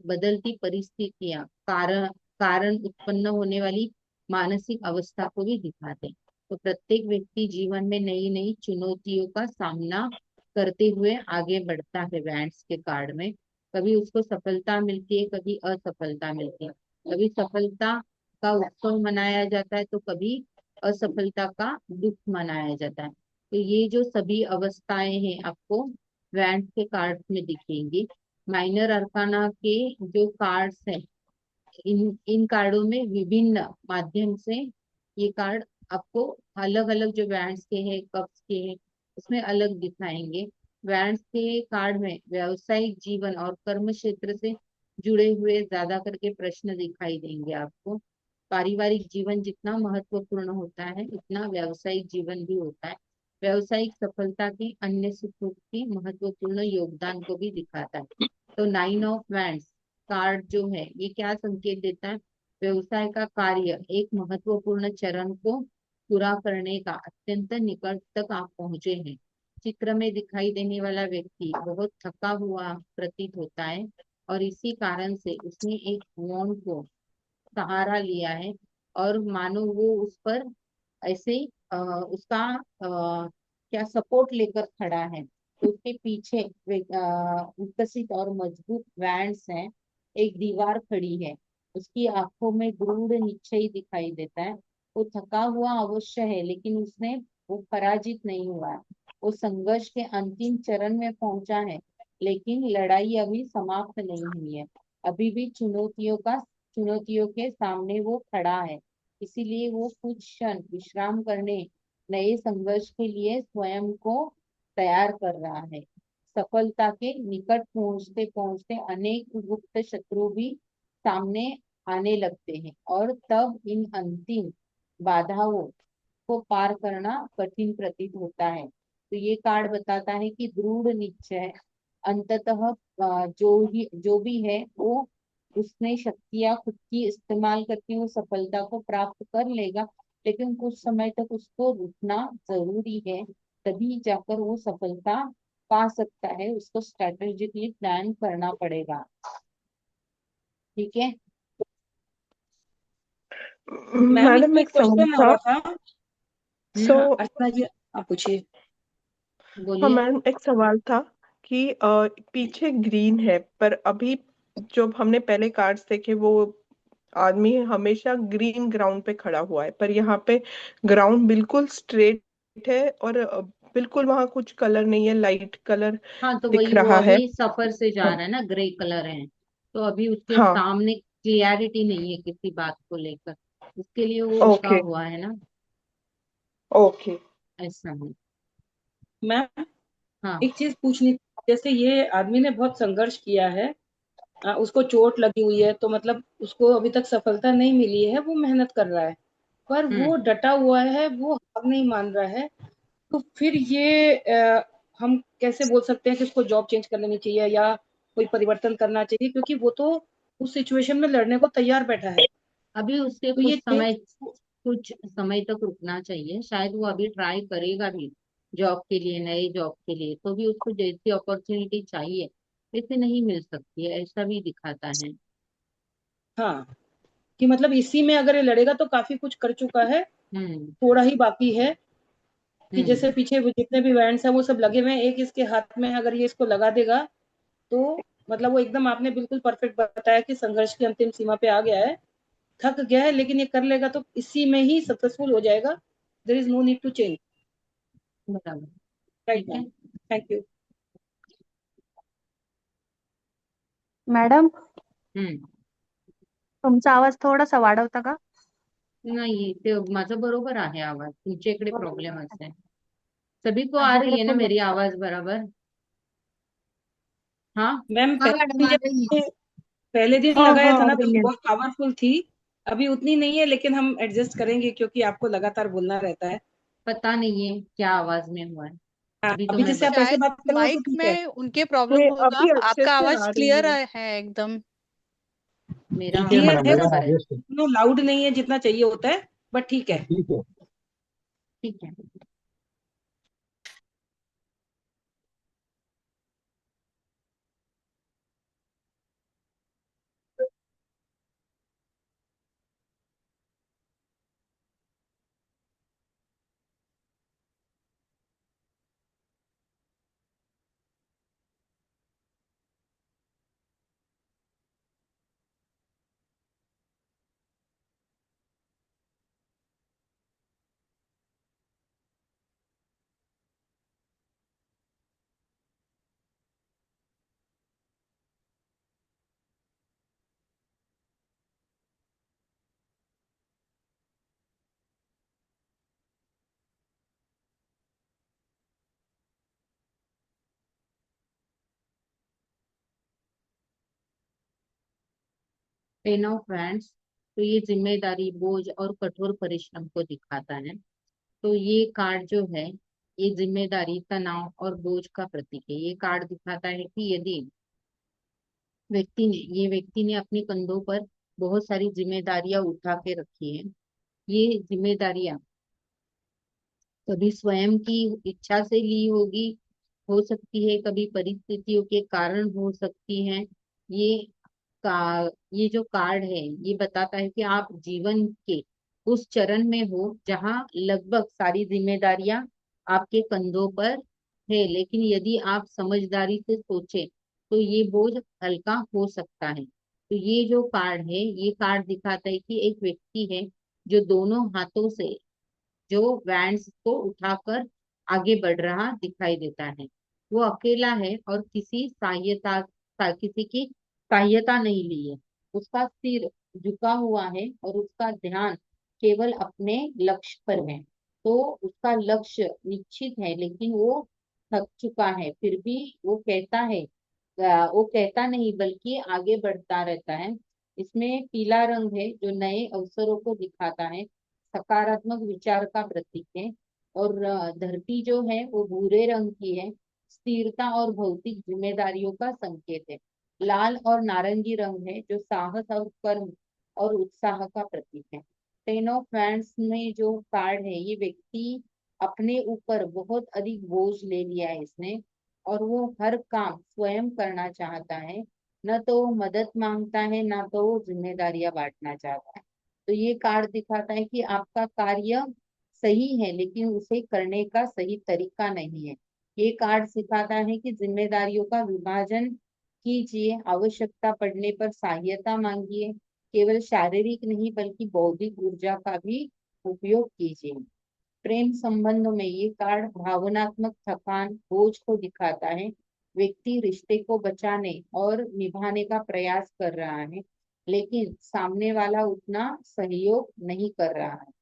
बदलती परिस्थितियां, कारण उत्पन्न होने वाली मानसिक अवस्था को भी दिखाते हैं। तो प्रत्येक व्यक्ति जीवन में नई नई चुनौतियों का सामना करते हुए आगे बढ़ता है। वैंड्स के कार्ड में कभी उसको सफलता मिलती है, कभी असफलता मिलती है, कभी सफलता का उत्सव मनाया जाता है तो कभी असफलता का दुख मनाया जाता है। तो ये जो सभी अवस्थाएं हैं आपको वैंड के कार्ड में दिखेंगी। माइनर अरकाना के जो कार्ड्स हैं, इन कार्डों में विभिन्न माध्यम से ये कार्ड आपको अलग अलग जो बैंड्स के हैं, कप्स के हैं, उसमें अलग दिखाएंगे। बैंड्स के कार्ड में व्यावसायिक जीवन और कर्म क्षेत्र से जुड़े हुए ज्यादा करके प्रश्न दिखाई देंगे आपको। पारिवारिक जीवन जितना महत्वपूर्ण होता है उतना व्यावसायिक जीवन भी होता है। व्यवसायिक सफलता के अन्य सुखों के महत्वपूर्ण योगदान को भी दिखाता है। तो 9 ऑफ वैंड्स कार्ड जो है ये क्या संकेत देता है? व्यवसाय का कार्य एक महत्वपूर्ण चरण को पूरा करने का अत्यंत निकट तक आप पहुंचे हैं। चित्र में दिखाई देने वाला व्यक्ति बहुत थका हुआ प्रतीत होता है और इसी कारण से उसने एक वॉन्ड को सहारा लिया है और मानो वो उस पर ऐसे उसका क्या सपोर्ट लेकर खड़ा है। तो उसके पीछे विकसित और मजबूत वैंड्स हैं। एक दीवार खड़ी है, उसकी आंखों में दृढ़ निश्चय दिखाई देता है। वो थका हुआ अवश्य है लेकिन उसने वो पराजित नहीं हुआ है। वो संघर्ष के अंतिम चरण में पहुंचा है लेकिन लड़ाई अभी समाप्त नहीं हुई है। अभी भी चुनौतियों के सामने वो खड़ा है। इसीलिए वो कुछ क्षण विश्राम करने, नए संघर्ष के लिए स्वयं को तैयार कर रहा है। सफलता के निकट पहुंचते पहुंचते अनेक गुप्त शत्रु भी सामने आने लगते हैं और तब इन अंतिम बाधाओं को पार करना कठिन प्रतीत होता है। तो ये कार्ड बताता है कि दृढ़ निश्चय अंततः जो भी है वो उसने शक्तियां खुद की इस्तेमाल करके वो सफलता को प्राप्त कर लेगा, लेकिन कुछ समय तक उसको रुकना जरूरी है। तभी जाकर वो सफलता पा सकता है। उसको स्ट्रेटेजिकली प्लान करना पड़ेगा। ठीक है। मैम मैडम इसमें एक एक सवाल क्वेश्चन आ था। रहा था। सो हाँ अर्चना जी, आप पूछिए। हाँ बोलिए। मैडम एक सवाल था कि पीछे ग्रीन है पर अभी जो हमने पहले कार्ड्स देखे वो आदमी हमेशा ग्रीन ग्राउंड पे खड़ा हुआ है, पर यहाँ पे ग्राउंड बिल्कुल स्ट्रेट है और बिल्कुल वहां कुछ कलर नहीं है, लाइट कलर हाँ तो दिख वही वो रहा है। अभी सफर से जा हाँ रहा है ना, ग्रे कलर है। तो अभी उसके हाँ। सामने क्लियरिटी नहीं है किसी बात को लेकर, इसके लिए वो रुका ओके हुआ है ना। ओके। ऐसा है। मैम हाँ। एक चीज पूछनी थी, जैसे ये आदमी ने बहुत संघर्ष किया है, उसको चोट लगी हुई है, तो मतलब उसको अभी तक सफलता नहीं मिली है, वो मेहनत कर रहा है पर वो हम्म। डटा हुआ है, वो हार नहीं मान रहा है। तो फिर ये हम कैसे बोल सकते हैं कि उसको जॉब चेंज कर लेनी चाहिए या कोई परिवर्तन करना चाहिए, क्योंकि वो तो उस सिचुएशन में लड़ने को तैयार बैठा है। अभी उसके तो ये चेंज। कुछ समय तक रुकना चाहिए। शायद वो अभी ट्राई करेगा भी जॉब के लिए, नए जॉब के लिए। तो भी उसको जैसी अपॉर्चुनिटी चाहिए वैसे नहीं मिल सकती है, ऐसा भी दिखाता है। हाँ, कि मतलब इसी में अगर ये लड़ेगा तो काफी कुछ कर चुका है, हम्म। थोड़ा ही बाकी है। कि हम्म। जैसे पीछे वो जितने भी बैंड्स हैं वो सब लगे हुए हैं, एक इसके हाथ में है, अगर ये इसको लगा देगा तो मतलब वो एकदम, आपने बिल्कुल परफेक्ट बताया कि संघर्ष की अंतिम सीमा पे आ गया है, थक गया है, लेकिन ये कर लेगा तो इसी में ही सक्सेसफुल हो जाएगा। There is no need to change. बराबर। राइट ठीक मैम। है। Thank you. Madam, hmm. तुमचा आवाज थोडासा वाढवता का? नाही, ते माझं बरोबर आहे आवाज, तुमच्या इकडे प्रॉब्लेम असेल। सभी को आ रही माझ्याकडे है ना फुल मेरी आवाज बराबर? हाँ। मैम हाँ पहले मॅडम दिन आ जब रही है। हमने पहले दिन हाँ लगाया हाँ था आ ना तो रही है। बहुत पावरफुल थी। अभी उतनी नहीं है, लेकिन हम एडजस्ट करेंगे क्योंकि आपको लगातार बोलना रहता है। पता नहीं है क्या आवाज में हुआ है। हाँ, अभी तो अभी मैं जैसे आप ऐसे शायद बात कर रहे हो तो माइक ठीक है। में उनके प्रॉब्लम ये होगा। अभी अच्छे आपका से आवाज आ क्लियर रही है। है एकदम। मेरा ठीक है आवाज क्लियर मैडम, है मेरा बस बराबर है। हाईएस्ट है। इतना लाउड नहीं है जितना चाहिए होता है, बट ठीक है। ठीक है। ठीक है। टेन ऑफ हैंड्स, तो ये जिम्मेदारी, बोझ और कठोर परिश्रम को दिखाता है। तो ये कार्ड जो है ये जिम्मेदारी, तनाव और बोझ का प्रतीक है। ये कार्ड दिखाता है कि यदि ये व्यक्ति ने अपने कंधों पर बहुत सारी जिम्मेदारियां उठा के रखी है। ये जिम्मेदारियां कभी स्वयं की इच्छा से ली होगी, हो सकती है कभी परिस्थितियों के कारण हो सकती है। ये ये जो कार्ड है ये बताता है कि आप जीवन के उस चरण में हो जहां लगभग सारी जिम्मेदारियां आपके कंधों पर है, लेकिन यदि आप समझदारी से सोचें तो ये बोझ हल्का हो सकता है। तो ये जो कार्ड है, ये कार्ड दिखाता है कि एक व्यक्ति है जो दोनों हाथों से जो वैंड्स को उठाकर आगे बढ़ रहा दिखाई देता है। वो अकेला है और किसी की सहायता नहीं ली है। उसका सिर झुका हुआ है और उसका ध्यान केवल अपने लक्ष्य पर है। तो उसका लक्ष्य निश्चित है, लेकिन वो थक चुका है, फिर भी वो कहता नहीं बल्कि आगे बढ़ता रहता है। इसमें पीला रंग है जो नए अवसरों को दिखाता है, सकारात्मक विचार का प्रतीक है। और धरती जो है वो भूरे रंग की है, स्थिरता और भौतिक जिम्मेदारियों का संकेत है। लाल और नारंगी रंग है जो साहस और कर्म और उत्साह का प्रतीक है। टेन ऑफ वैंड्स में जो कार्ड है, ये व्यक्ति अपने ऊपर बहुत अधिक बोझ ले लिया है इसने, और वो हर काम स्वयं करना चाहता है। न तो वो मदद मांगता है, ना तो वो जिम्मेदारियां बांटना चाहता है। तो ये कार्ड दिखाता है कि आपका कार्य सही है, लेकिन उसे करने का सही तरीका नहीं है। ये कार्ड सिखाता है कि जिम्मेदारियों का विभाजन कीजिए, आवश्यकता पड़ने पर सहायता मांगिए, केवल शारीरिक नहीं बल्कि बौद्धिक ऊर्जा का भी उपयोग कीजिए। प्रेम संबंधों में ये कार्ड भावनात्मक थकान, बोझ को दिखाता है। व्यक्ति रिश्ते को बचाने और निभाने का प्रयास कर रहा है, लेकिन सामने वाला उतना सहयोग नहीं कर रहा है।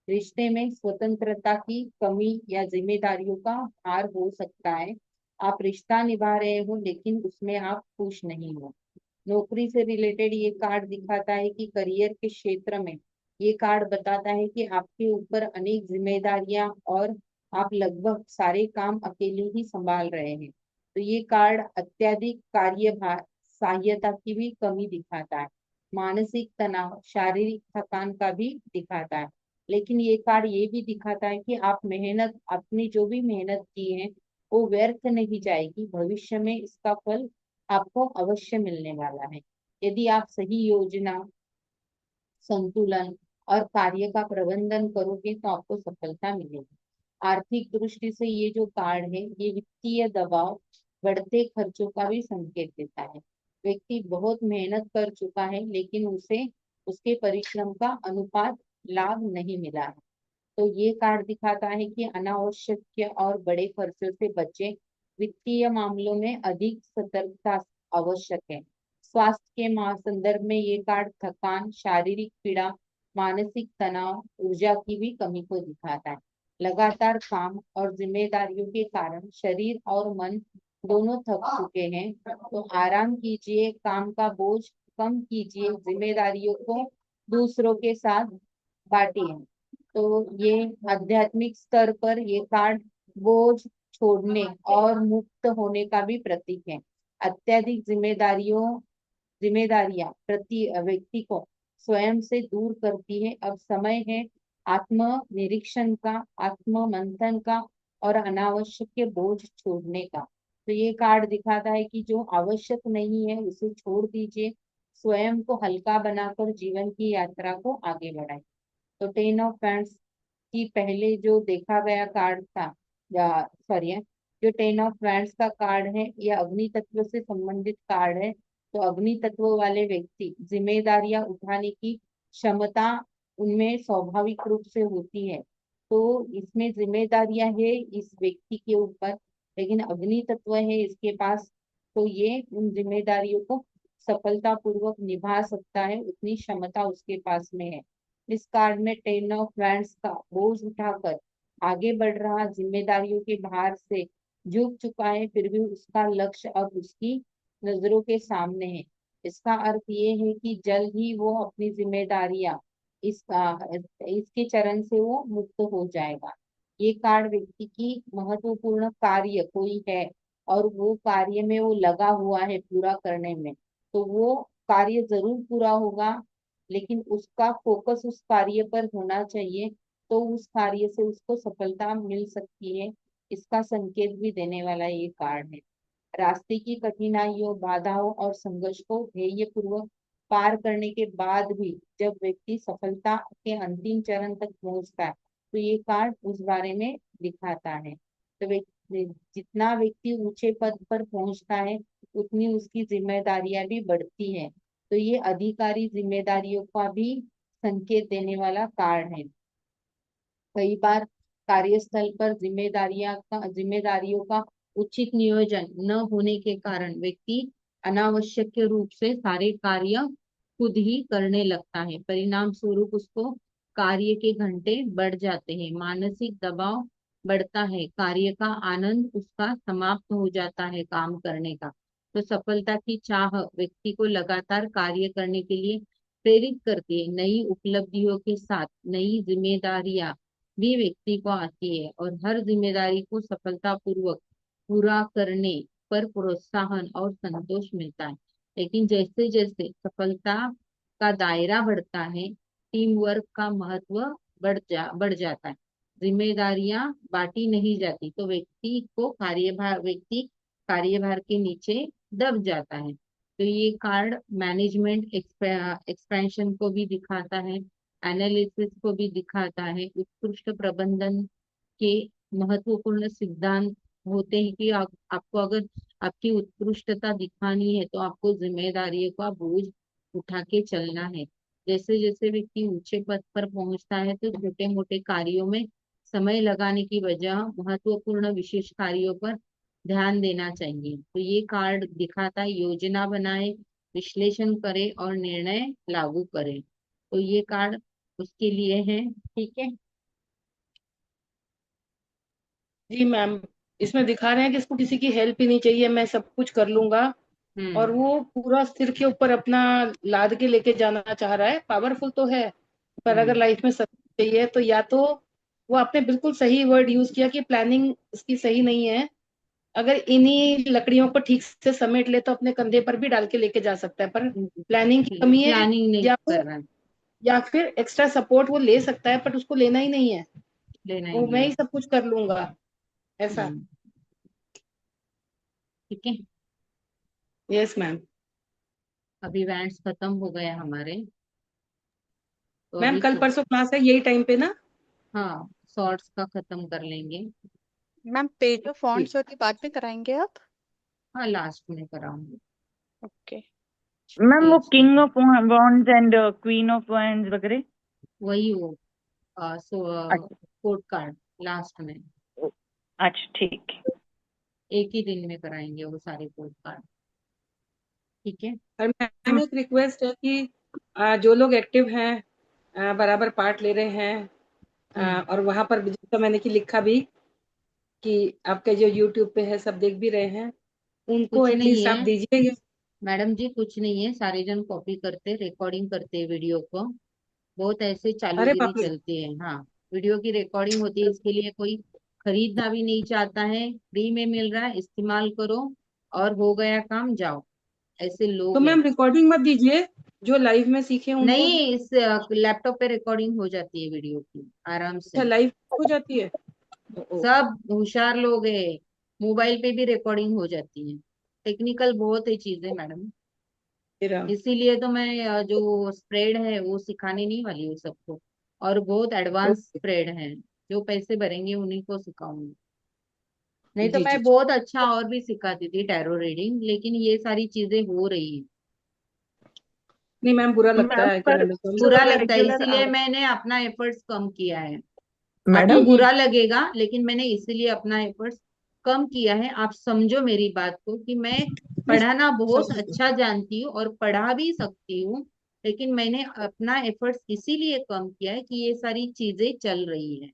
रिश्ते में स्वतंत्रता की कमी या जिम्मेदारियों का भार हो सकता है। आप रिश्ता निभा रहे हो लेकिन उसमें आप खुश नहीं हो। नौकरी से रिलेटेड ये कार्ड दिखाता है कि करियर के क्षेत्र में ये कार्ड बताता है कि आपके ऊपर अनेक जिम्मेदारियां और आप लगभग सारे काम अकेले ही संभाल रहे हैं। तो ये कार्ड अत्यधिक कार्यभार, सहायता की भी कमी दिखाता है, मानसिक तनाव, शारीरिक थकान का भी दिखाता है। लेकिन ये कार्ड ये भी दिखाता है कि आप मेहनत, अपनी जो भी मेहनत की है वो व्यर्थ नहीं जाएगी, भविष्य में इसका फल आपको अवश्य मिलने वाला है। यदि आप सही योजना, संतुलन और कार्य का प्रबंधन करोगे तो आपको सफलता मिलेगी। आर्थिक दृष्टि से ये जो कार्ड है, ये वित्तीय दबाव, बढ़ते खर्चों का भी संकेत देता है। व्यक्ति बहुत मेहनत कर चुका है लेकिन उसे उसके परिश्रम का अनुपात लाभ नहीं मिला है। तो ये कार्ड दिखाता है कि अनावश्यक और बड़े खर्चों से बचे, वित्तीय मामलों में अधिक सतर्कता आवश्यक है। स्वास्थ्य के संदर्भ में ये कार्ड थकान, शारीरिक पीड़ा, मानसिक तनाव, ऊर्जा की भी कमी को दिखाता है। लगातार काम और जिम्मेदारियों के कारण शरीर और मन दोनों थक चुके हैं, तो आराम कीजिए, काम का बोझ कम कीजिए, जिम्मेदारियों को दूसरों के साथ बांटिए। तो ये आध्यात्मिक स्तर पर ये कार्ड बोझ छोड़ने और मुक्त होने का भी प्रतीक है। अत्यधिक जिम्मेदारियां प्रति व्यक्ति को स्वयं से दूर करती है। अब समय है आत्म निरीक्षण का, आत्म मंथन का और अनावश्यक बोझ छोड़ने का। तो ये कार्ड दिखाता है कि जो आवश्यक नहीं है उसे छोड़ दीजिए, स्वयं को हल्का बनाकर जीवन की यात्रा को आगे बढ़ाएं। तो टेन ऑफ वैंड्स की पहले जो देखा गया कार्ड था, या सॉरी, जो टेन ऑफ वैंड्स का कार्ड है ये अग्नि तत्व से संबंधित कार्ड है। तो अग्नि तत्व वाले व्यक्ति जिम्मेदारियां उठाने की क्षमता उनमें स्वाभाविक रूप से होती है। तो इसमें जिम्मेदारियां है इस व्यक्ति के ऊपर, लेकिन अग्नि तत्व है इसके पास, तो ये उन जिम्मेदारियों को सफलता पूर्वक निभा सकता है, उतनी क्षमता उसके पास में है। इस कार्ड में टेन ऑफ वैंड्स का बोझ उठाकर आगे बढ़ रहा, जिम्मेदारियों के भार से झुक चुका है, फिर भी उसका लक्ष्य अब उसकी नजरों के सामने है। इसका अर्थ ये है कि जल्द ही वो अपनी जिम्मेदारियां इसका इसके चरण से वो मुक्त हो जाएगा। ये कार्ड व्यक्ति की महत्वपूर्ण कार्य कोई है और वो कार्य में वो लगा हुआ है पूरा करने में, तो वो कार्य जरूर पूरा होगा, लेकिन उसका फोकस उस कार्य पर होना चाहिए, तो उस कार्य से उसको सफलता मिल सकती है। इसका संकेत भी देने वाला ये कार्ड है। रास्ते की कठिनाइयों, बाधाओं और संघर्ष को ध्येय पूर्वक पार करने के बाद भी जब व्यक्ति सफलता के अंतिम चरण तक पहुंचता है, तो ये कार्ड उस बारे में दिखाता है। तो जितना व्यक्ति ऊंचे पद पर पहुंचता है, उतनी उसकी जिम्मेदारियां भी बढ़ती है। तो ये अधिकारी जिम्मेदारियों का भी संकेत देने वाला कार्ड है। कई बार कार्यस्थल पर जिम्मेदारियों का उचित नियोजन न होने के कारण व्यक्ति अनावश्यक रूप से सारे कार्य खुद ही करने लगता है। परिणाम स्वरूप उसको कार्य के घंटे बढ़ जाते हैं, मानसिक दबाव बढ़ता है, कार्य का आनंद उसका समाप्त हो जाता है काम करने का। तो सफलता की चाह व्यक्ति को लगातार कार्य करने के लिए प्रेरित करती है। नई उपलब्धियों के साथ नई जिम्मेदारियां भी व्यक्ति को आती है और हर जिम्मेदारी को सफलतापूर्वक पूरा करने पर प्रोत्साहन और संतोष मिलता है। लेकिन जैसे जैसे सफलता का दायरा बढ़ता है, टीम वर्क का महत्व बढ़ जाता है, जिम्मेदारियां बांटी नहीं जाती, तो व्यक्ति कार्यभार के नीचे दब जाता है। तो ये कार्ड मैनेजमेंट एक्सपेंशन को भी दिखाता है, एनालिसिस को भी दिखाता है, उत्कृष्ट प्रबंधन के महत्वपूर्ण सिद्धांत होते हैं कि आपको अगर आपकी उत्कृष्टता दिखानी है तो आपको जिम्मेदारियों का बोझ उठा के चलना है। जैसे जैसे व्यक्ति ऊंचे पद पर पहुंचता है, तो छोटे मोटे कार्यों में समय लगाने की बजाय महत्वपूर्ण विशेष कार्यों पर ध्यान देना चाहिए। तो ये कार्ड दिखाता है योजना बनाए, विश्लेषण करे और निर्णय लागू करे। तो ये कार्ड उसके लिए है। ठीक है। जी मैम, इसमें दिखा रहे हैं कि इसको किसी की हेल्प ही नहीं चाहिए, मैं सब कुछ कर लूंगा। और हम्म। वो पूरा सिर के ऊपर अपना लाद के लेके जाना चाह रहा है। पावरफुल तो है, पर अगर हम्म। लाइफ में सक्सेस चाहिए तो या तो वो आपने बिल्कुल सही वर्ड यूज किया कि प्लानिंग इसकी सही नहीं है। अगर इन्हीं लकड़ियों को ठीक से समेट ले तो अपने कंधे पर भी डाल के लेके जा सकता है, पर प्लानिंग की कमी है। प्लानिंग नहीं या कर वो रहा है। या फिर एक्स्ट्रा सपोर्ट वो ले सकता है, पर उसको लेना ही नहीं है। लेना ही वो मैं नहीं ही है। सब कुछ कर लूंगा, ऐसा। हम्म। ठीक है। Yes ma'am. अभी इवेंट्स खत्म हो गए हमारे, तो मैम अभी कल परसों क्लास है यही टाइम पे ना? हाँ, शॉर्ट्स का खत्म कर लेंगे। मैम पेज ऑफ जी। फॉन्ट्स होती बाद में कराएंगे आप? हाँ, लास्ट में कराऊंगी। ओके। मैम वो पेज किंग खत्म, of wands and queen of wands वगैरह। वही वो अच्छा। कोड कार्ड लास्ट में अच्छा ठीक है। एक ही दिन में कराएंगे वो सारे कोड कार्ड। ठीक है। और मैम एक रिक्वेस्ट है कि जो लोग एक्टिव हैं, बराबर पार्ट ले रहे हैं, हम्म। और वहां पर जैसा मैंने कि लिखा भी कि आपके जो यूट्यूब पे है सब देख भी रहे हैं, उनको कुछ नहीं एटलीस्ट आप है दीजिए ये। मैडम जी, कुछ नहीं है, सारे जन कॉपी करते रिकॉर्डिंग करते वीडियो को, बहुत ऐसे अरे चालूगिरी बाप रे। चलती है। हाँ, वीडियो की रिकॉर्डिंग होती है, इसके लिए कोई खरीदना भी नहीं चाहता है, फ्री में मिल रहा है, इस्तेमाल करो और हो गया काम, जाओ। ऐसे तो लोग हैं। मैम रिकॉर्डिंग मत दीजिए, जो लाइव में सीखे उनको। नहीं, इस लैपटॉप पे रिकॉर्डिंग हो जाती है वीडियो की आराम अच्छा, से। लाइव हो जाती है? ओ, सब होशियार लोग हैं, मोबाइल पे भी रिकॉर्डिंग हो जाती है। टेक्निकल बहुत है चीजें मैडम, तेरा। इसीलिए तो मैं जो स्प्रेड है वो सिखाने नहीं वाली हूँ सबको, और बहुत एडवांस ओके। स्प्रेड है, जो पैसे भरेंगे उन्हीं को सिखाऊंगी। नहीं तो जी जी मैं जी। बहुत अच्छा और भी सिखाती थी टैरो रीडिंग, लेकिन ये सारी चीजें हो रही है। नहीं मैम, बुरा लगता मैम है, आई कैन पर अंडरस्टैंड। जो बुरा लगता है, रेगुलर इसीलिए मैंने अपना एफर्ट्स कम किया है। आपको मैडम बुरा लगेगा, लेकिन मैंने इसीलिए अपना एफर्ट्स कम किया है। आप समझो मेरी बात को कि मैं नहीं, पढ़ाना बहुत समझ गई। अच्छा जानती हूँ और पढ़ा भी सकती हूँ, लेकिन मैंने अपना एफर्ट्स इसीलिए कम किया है कि ये सारी चीजें चल रही है।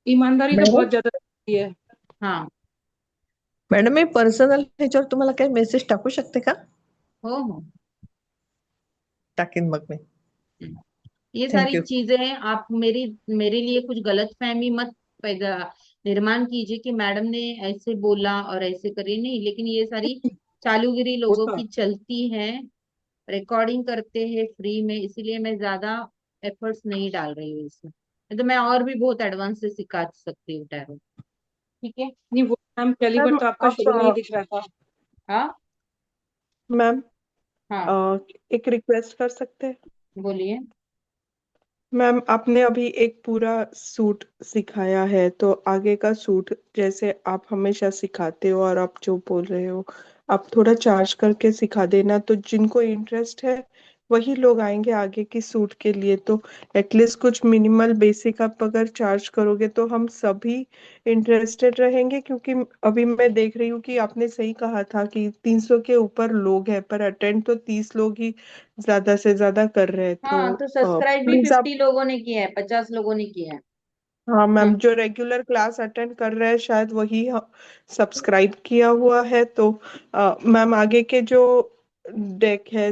ईमानदारी तो मैडम बहुत ज्यादा जरूरी है। हाँ। मॅडम मी पर्सनल ह्याच्यावर तुम्हाला काही मेसेज टाकू शकते का? हो हो। टाकेन मग मी. हम्म। ये थैंक सारी यू। चीजें हैं। आप मेरे लिए कुछ गलतफहमी मत पैदा निर्माण कीजिए कि मैडम ने ऐसे बोला और ऐसे करी, नहीं। लेकिन ये सारी चालूगिरी लोगों होता की चलती है, रिकॉर्डिंग करते हैं फ्री में, इसीलिए मैं ज्यादा एफर्ट्स नहीं डाल रही हूँ इसमें। नहीं तो मैं और भी बहुत एडवांस से सिखा सकती हूँ टैरो। ठीक है। नहीं, वो मैम पहली बार मैम तो आपका शुरू में ही आप दिख रहा था। हाँ मैम हाँ एक रिक्वेस्ट कर सकते हैं? बोलिए। मैम आपने अभी एक पूरा सूट सिखाया है, तो आगे का सूट जैसे आप हमेशा सिखाते हो और आप जो बोल रहे हो, आप थोड़ा चार्ज करके सिखा देना, तो जिनको इंटरेस्ट है वही लोग आएंगे आगे की सूट के लिए। तो एटलीस्ट कुछ मिनिमल बेसिक आप अगर चार्ज करोगे तो हम सभी इंटरेस्टेड रहेंगे, क्योंकि अभी मैं देख रही हूँ कि आपने सही कहा था कि 300 के ऊपर लोग हैं, पर अटेंड तो 30 लोग ही ज्यादा से ज्यादा कर रहे हैं। हाँ तो तो सब्सक्राइब भी प्लीज आप, 50 लोगों ने किया है, 50 लोगों ने किया है। हाँ मैम, हम्म। जो रेगुलर क्लास अटेंड कर रहे हैं शायद वही सब्सक्राइब किया हुआ है। तो मैम आगे के जो डेक है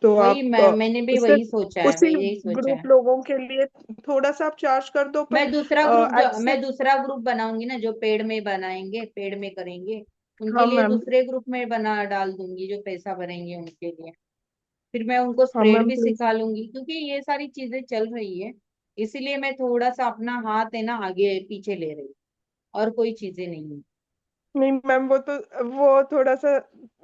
तो वही आप मैंने भी उसे वही सोचा है, उसी वही यही सोचा ग्रुप है। लोगों के लिए थोड़ा सा आप चार्ज कर दो, पर मैं एक्सेप्ट। दूसरा ग्रुप बनाऊंगी ना, जो पेड में बनाएंगे, पेड में करेंगे, उनके हाँ लिए मैम। दूसरे ग्रुप में बना डाल दूंगी, जो पैसा भरेंगे उनके लिए। फिर मैं उनको हाँ स्प्रेड मैम भी प्लीज। सिखा लूंगी, क्योंकि ये सारी चीजें चल रही है। इसीलिए मैं थोड़ा सा अपना हाथ है ना आगे पीछे ले रही हूँ, और कोई चीजें नहीं है। नहीं मैम, वो थोड़ा सा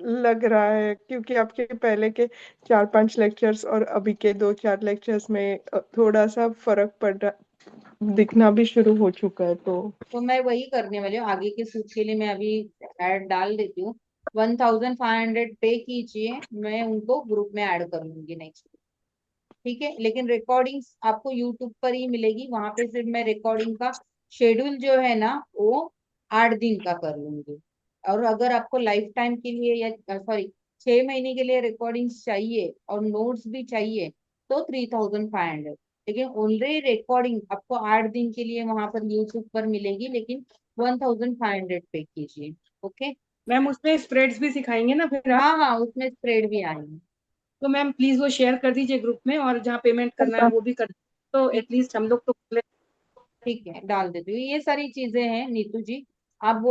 लग रहा है, क्योंकि आपके पहले के 4-5 लेक्चर्स और अभी के 2-4 लेक्चर्स में थोड़ा सा फर्क पड़ रहा, दिखना भी शुरू हो चुका है। तो तो मैं वही करने वाली हूँ आगे के सूट के लिए। मैं अभी ऐड डाल देती हूँ। 1500 पे कीजिए, मैं उनको ग्रुप में ऐड कर लूंगी नेक्स्ट। ठीक है। लेकिन रिकॉर्डिंग्स आपको यूट्यूब पर ही मिलेगी, वहां पे सिर्फ मैं रिकॉर्डिंग का शेड्यूल जो है ना वो 8 दिन का कर लूंगी। और अगर आपको लाइफ टाइम के लिए या सॉरी 6 महीने के लिए रिकॉर्डिंग्स चाहिए और नोट्स भी चाहिए तो 3500। लेकिन ओनली रिकॉर्डिंग आपको 8 दिन के लिए वहां पर यूट्यूब पर मिलेगी, लेकिन 1500 पे कीजिए। ओके। मैम उसमें स्प्रेड्स भी सिखाएंगे ना फिर आप? हाँ हाँ उसमें स्प्रेड भी आएंगे। तो मैम प्लीज वो शेयर कर दीजिए ग्रुप में, और जहाँ पेमेंट करना है वो भी कर दीजिए, तो ठीक एटलीस्ट हम लोग तो कर लें। ठीक है डाल देती हूँ। ये सारी चीजें हैं नीतू जी। आप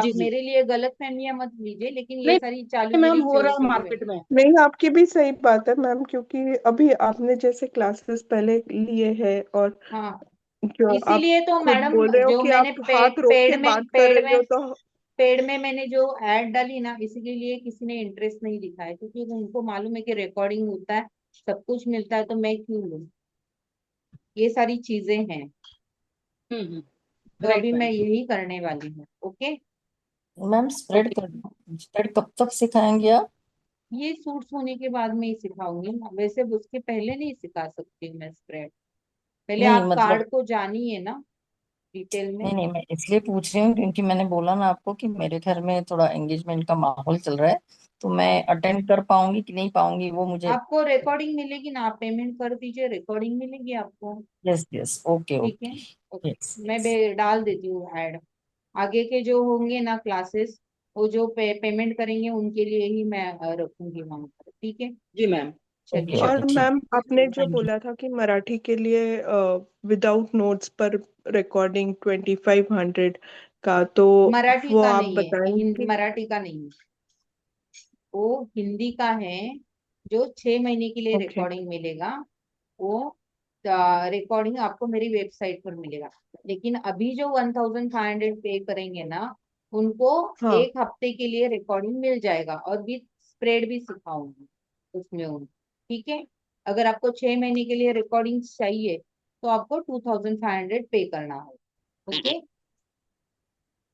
जी जी। मेरे लिए गलत फहमियां मत लीजिए, लेकिन ये सारी नहीं मैम, चालूगिरी हो रहा है चल रही। मार्केट में। नहीं, आपकी भी सही बात है मैम, क्योंकि अभी आपने जैसे क्लासेस पहले लिए हैं, और हाँ जो आप इसीलिए तो खुद मैडम, बोल रहे हो जो कि मैंने आप हाथ रोक के बात कर रही हो, तो पेड में मैंने जो ऐड डाली ना, इसीके लिए किसी ने इंटरेस्ट नहीं दिखाया, क्योंकि उनको मालूम है कि रिकॉर्डिंग होता है, सब कुछ मिलता है, तो मैं क्यों लूँ। ये सारी चीजें हैं। हम्म। तो राइट अभी मैं मैम। यही करने वाली हूँ। ओके। मैम स्प्रेड कब तक सिखाएंगे आप? ये सूट्स होने के बाद में ही सिखाऊंगी ना, वैसे उसके पहले नहीं सिखा सकती मैं स्प्रेड। पहले नहीं आप मतलब, कार्ड को जानिए ना डिटेल में। नहीं नहीं, मैं इसलिए पूछ रही हूँ क्योंकि मैंने बोला ना आपको कि मेरे घर में थोड़ा एंगेजमेंट का माहौल चल रहा है, तो मैं हाँ अटेंड कर पाऊंगी कि नहीं पाऊंगी वो मुझे। आपको रिकॉर्डिंग मिलेगी ना, आप पेमेंट कर दीजिए, रिकॉर्डिंग मिलेगी आपको। यस यस, ओके ठीक है। ओके। ओके। Yes yes. डाल देती हूँ ऐड। आगे के जो होंगे ना क्लासेस, वो जो पेमेंट करेंगे उनके लिए ही मैं रखूंगी वहां पर। ठीक है। जी मैम। ओके चलिए। ओके और ठीक। मैम आपने जो थैंक यू। बोला था कि मराठी के लिए विदाउट नोट्स पर रिकॉर्डिंग 2500 का, तो मराठी वो का आप नहीं है, बताएंगे? मराठी का नहीं है, वो हिंदी का है। जो 6 महीने के लिए ओके। रिकॉर्डिंग मिलेगा, वो रिकॉर्डिंग आपको मेरी वेबसाइट पर मिलेगा। लेकिन अभी जो 1500 पे करेंगे ना, उनको हाँ। 1 हफ्ते के लिए रिकॉर्डिंग मिल जाएगा, और भी स्प्रेड भी सिखाऊंगी उसमें ठीक है। अगर आपको 6 महीने के लिए रिकॉर्डिंग चाहिए तो आपको 2500 पे करना होगा। ओके।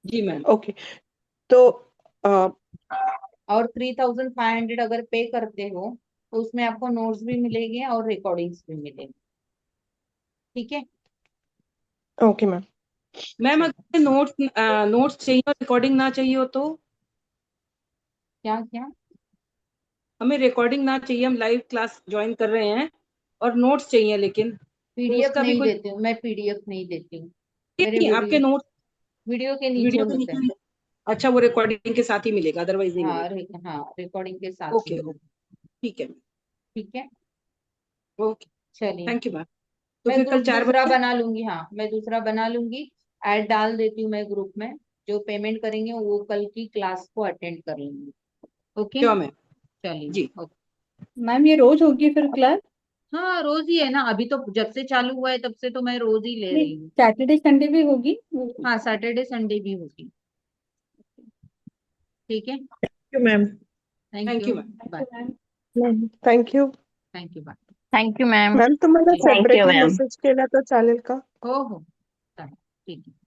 जी मैम। ओके। तो अ, और 3500 अगर पे करते हो तो उसमें आपको नोट्स भी मिलेंगे और रिकॉर्डिंग्स भी मिलेंगे। ठीक है। Okay ma'am. मैम चलो। अगर नोट्स चाहिए और रिकॉर्डिंग ना चाहिए हो तो? क्या क्या। हमें रिकॉर्डिंग ना चाहिए, हम लाइव क्लास ज्वाइन कर रहे हैं, और नोट्स चाहिए लेकिन, तो पीडीएफ उसका भी नहीं कोई? देती हूँ मैं, पीडीएफ नहीं देती हूँ। मेरे नहीं, आपके नोट्स वीडियो के नीचे वीडियो के होते हैं। नीचे? अच्छा, वो रिकॉर्डिंग के साथ ही मिलेगा, अदरवाइज नहीं हाँ मिलेगा? हाँ रिकॉर्डिंग के साथ ही ओके मिलेगा। ओके, ठीक है। ठीक है। ओके। चलिए, थैंक यू मैम। तो मैं फिर कल ग्रुप 4 दूसरा बजे। बना लूंगी। हाँ, मैं दूसरा बना लूंगी, ऐड डाल देती हूँ मैं ग्रुप में। जो पेमेंट करेंगे वो कल की क्लास को अटेंड कर लेंगे। ओके, क्यों मैम? चलिए। जी। ओके। मैम ये रोज होगी फिर क्लास? हाँ, रोज ही है ना, अभी तो जब से चालू हुआ है तब से तो मैं रोज ही ले नहीं, रही हूँ। सैटरडे संडे भी होगी? हाँ, सैटरडे संडे भी होगी। ठीक है, you ma'am. Thank thank you, you ma'am. Bye. Thank you thank you, bye. Thank you ma'am. Ma'am तुम्हाला ठीक. Thank you, separately ma'am. Message केला तर चालेल का? हो हो, चालेल, ठीक आहे.